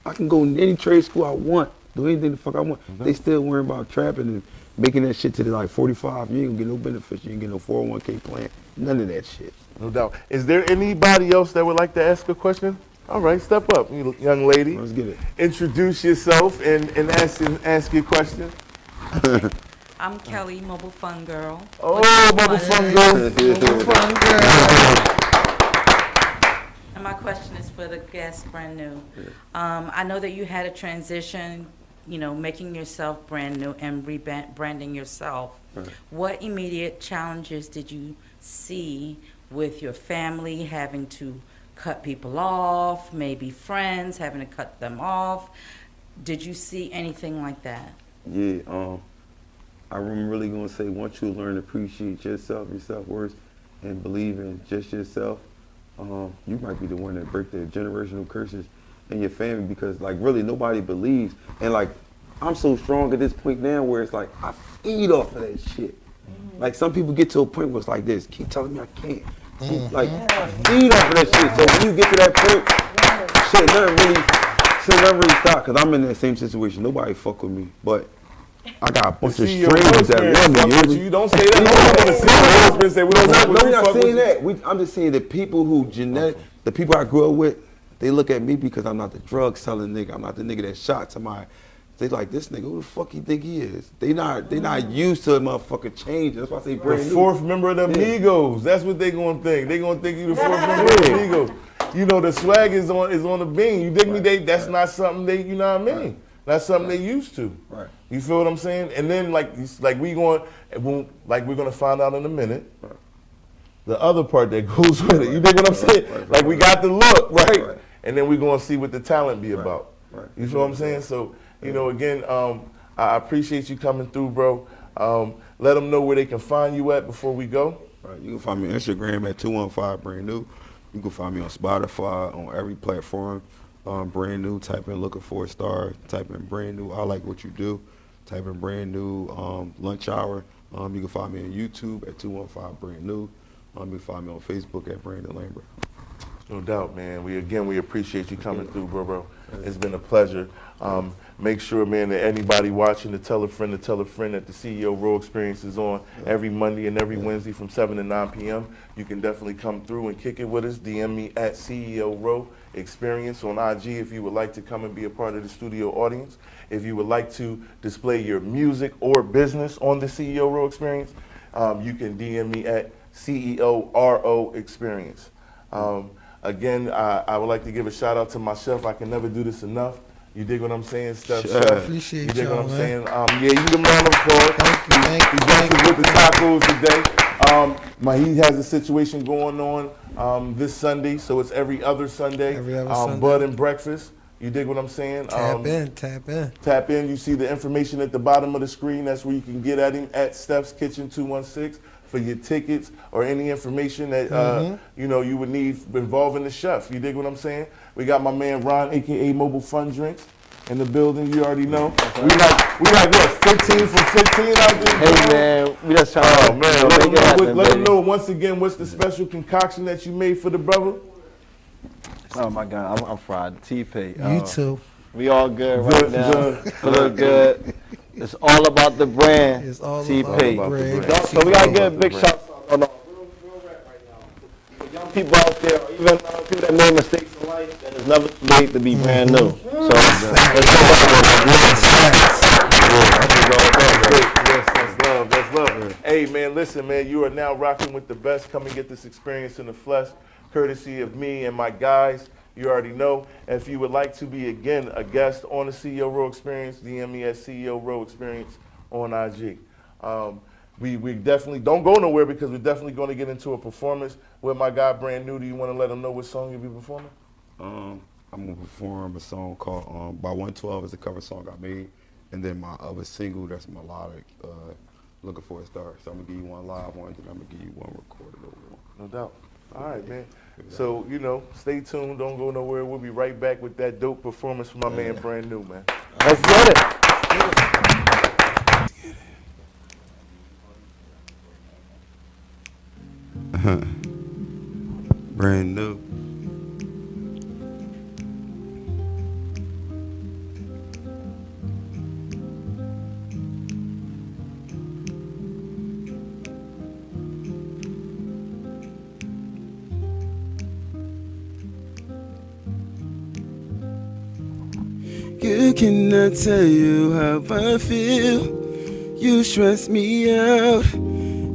I can go in any trade school I want, do anything the fuck I want. They still worrying about trapping and making that shit to the like 45. You ain't gonna get no benefits, you ain't get no 401k plan, none of that shit. No doubt. Is there anybody else that would like to ask a question? All right, step up, young lady. Let's get it. Introduce yourself and ask your question. I'm Kelly, Mobile Fun Girl. Oh, Mobile Fun Girl. Mobile Fun Girl. And my question is for the guest, Brand New. I know that you had a transition, making yourself brand new and rebranding yourself. Right. What immediate challenges did you see with your family having to cut people off, maybe friends having to cut them off? Did you see anything like that? Yeah, I'm really gonna say once you learn to appreciate yourself, your self-worth, and believe in just yourself, you might be the one that break the generational curses in your family because like really nobody believes. And like I'm so strong at this point now where it's like I feed off of that shit. Like some people get to a point where it's like this, keep telling me I can't. Like I feed off of that shit. So when you get to that point, shit never really stop because I'm in that same situation. Nobody fuck with me, but I got a bunch of strangers that love me. You don't say that. No, we're not saying that. I'm just saying the people who the people I grew up with, they look at me because I'm not the drug selling nigga. I'm not the nigga that shot somebody. They like this nigga. Who the fuck you think he is? They not used to a motherfucking change. That's why I say brand new. The fourth member of the Migos. That's what they gonna think. They gonna think you the fourth member of the Migos. You know the swag is on the beam. You dig me? That's not something they. You know what I mean? That's something they used to. Right. You feel what I'm saying? And then like we're gonna find out in a minute. Right. The other part that goes with it. You dig what I'm saying? Like we got the look, right? And then we're gonna see what the talent be about. Right. You feel what I'm saying? So again, I appreciate you coming through, bro. Let them know where they can find you at before we go. Right. You can find me on Instagram at 215 Brand New. You can find me on Spotify on every platform. Brand New, type in Looking for a Star, type in Brand New, I Like What You Do, type in Brand New, Lunch Hour. You can find me on YouTube at 215 Brand New. You can find me on Facebook at Brandon Lambert. No doubt, man. We appreciate you coming through, bro. It's been a pleasure. Make sure, man, that anybody watching to tell a friend that the CEO Row Experience is on every Monday and every Wednesday from 7 to 9 p.m. You can definitely come through and kick it with us. DM me at CEO Row Experience on IG if you would like to come and be a part of the studio audience. If you would like to display your music or business on the CEO Row Experience, you can DM me at CEO RO Experience. Again, I would like to give a shout out to my chef. I can never do this enough. You dig what I'm saying, Steph? Sure. Appreciate you dig what I'm saying? man. Yeah, you the man of applause. Thank you. With the tacos today. He has a situation going on this Sunday, so it's every other Sunday. Sunday. Bud and breakfast. You dig what I'm saying? Tap in. You see the information at the bottom of the screen. That's where you can get at him at Steph's Kitchen 216 for your tickets or any information that you would need involving the chef. You dig what I'm saying? We got my man Ron, aka Mobile Fun Drinks, in the building. You already know. We like what 15 from 15 out there. Hey man, we just trying to let them know once again what's the special concoction that you made for the brother. Oh my God, I'm fried. T-Pay. You too. We all good right now. Look good. It's all about the brand. It's all T-Pay. about the brand. So we gotta give a big shout out on people out there, or even people that made mistakes in life, that it's never too late to be brand new. So let's go That's love. Hey, man, listen, man, you are now rocking with the best. Come and get this experience in the flesh, courtesy of me and my guys. You already know. And if you would like to be, again, a guest on the CEO Row Experience, DM me at CEO Row Experience on IG. We definitely don't go nowhere because we're definitely going to get into a performance with my guy, Brand New. Do you want to let him know what song you'll be performing? I'm going to perform a song called By 112 is a cover song I made. And then my other single that's melodic, Looking for a Star. So I'm going to give you one live one, then I'm going to give you one recorded over one. No doubt. All right, man. So, stay tuned. Don't go nowhere. We'll be right back with that dope performance from my man, Brand New, man. Let's get it. Brand New. You cannot tell you how I feel. You stress me out.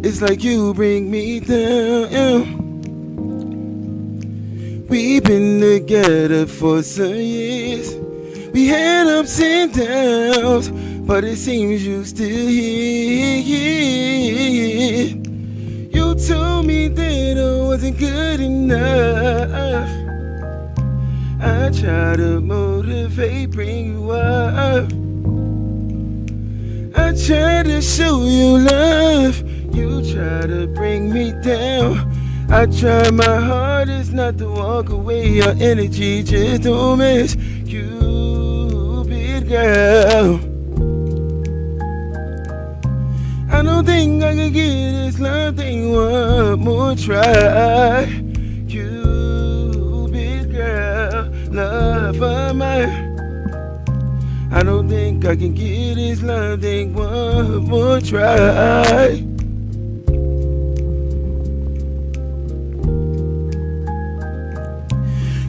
It's like you bring me down. We've been together for some years. We had ups and downs, but it seems you still here. You told me that I wasn't good enough. I try to motivate, bring you up. I try to show you love. You try to bring me down. I try my hardest not to walk away. Your energy just don't match. Cupid girl, I don't think I can get this love thing one more try. Cupid girl, love of mine. I don't think I can get this love thing one more try.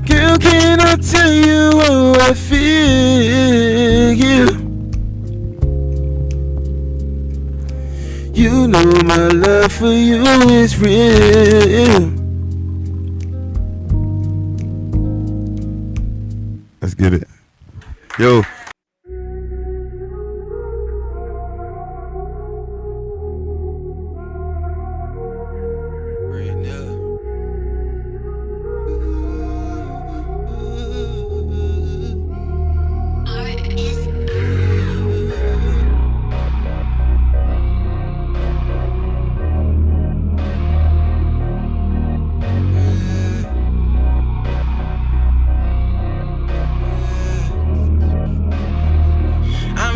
Girl, can I tell you how I feel? You know my love for you is real. Let's get it. Yo.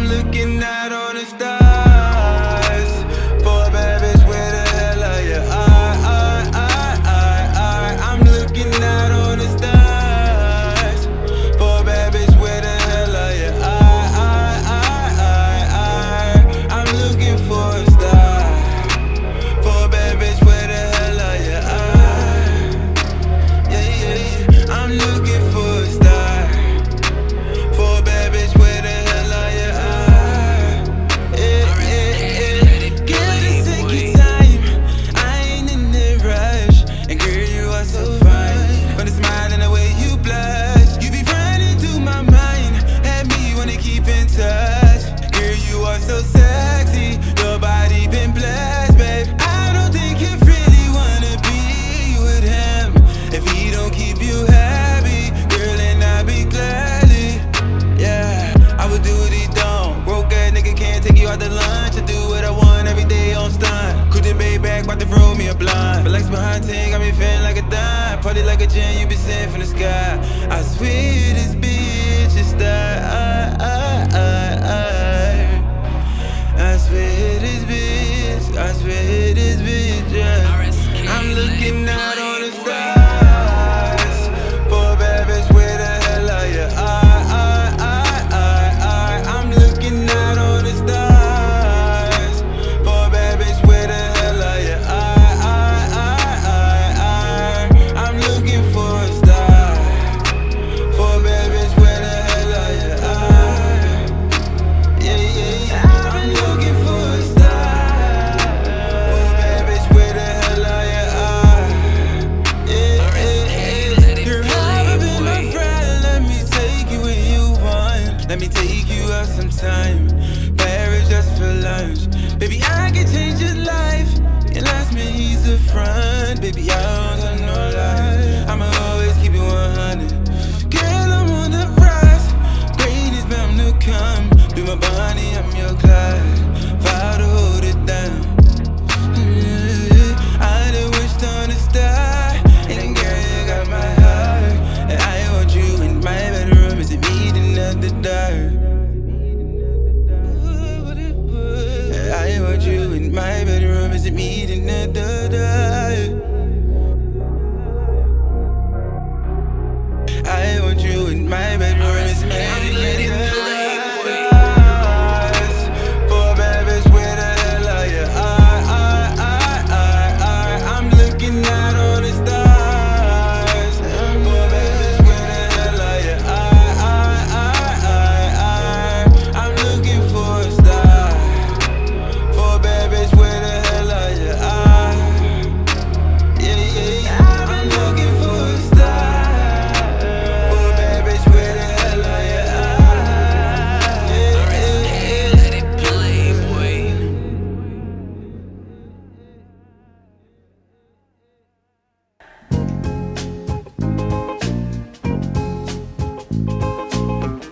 Looking out on the stars for a bad bitch with a hell of your eye. I'm looking out on the stars for a bad bitch with a hell of your eye. I'm looking for a star for a bad bitch with a hell of your eye. Yeah. I'm looking for a star for a bad bitch with a hell of your eye. Let me take you out sometime. Paris just for lunch. Baby, I can change your life. Your last man, he's a front. Baby, I don't tell no lies. I'ma always keep it 100. Girl, I'm on the rise. Great is bound to come. Be my Bonnie, I'm your Clyde. Vow to hold it down. I done wished on a star. And girl, you got my heart. And I want you in my bedroom. Is it meeting at the dark? I want you in my bedroom. Is it meeting at the dark? I want you in my bedroom. Is it meeting at the dark? For bad bitch, where the hell are you? I'm looking out on the stars. For bad bitch, where the hell are you? I'm looking for a star. For bad bitch, where the hell are you? Yeah. I'm looking for a star. For bad bitch, where the hell are you? Let it play, boy.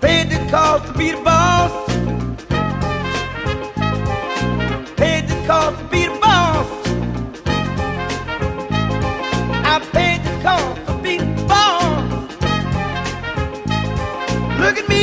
Paid the cost to be the boss. Paid the cost to be the boss. I paid the cost to be the boss. Look at me.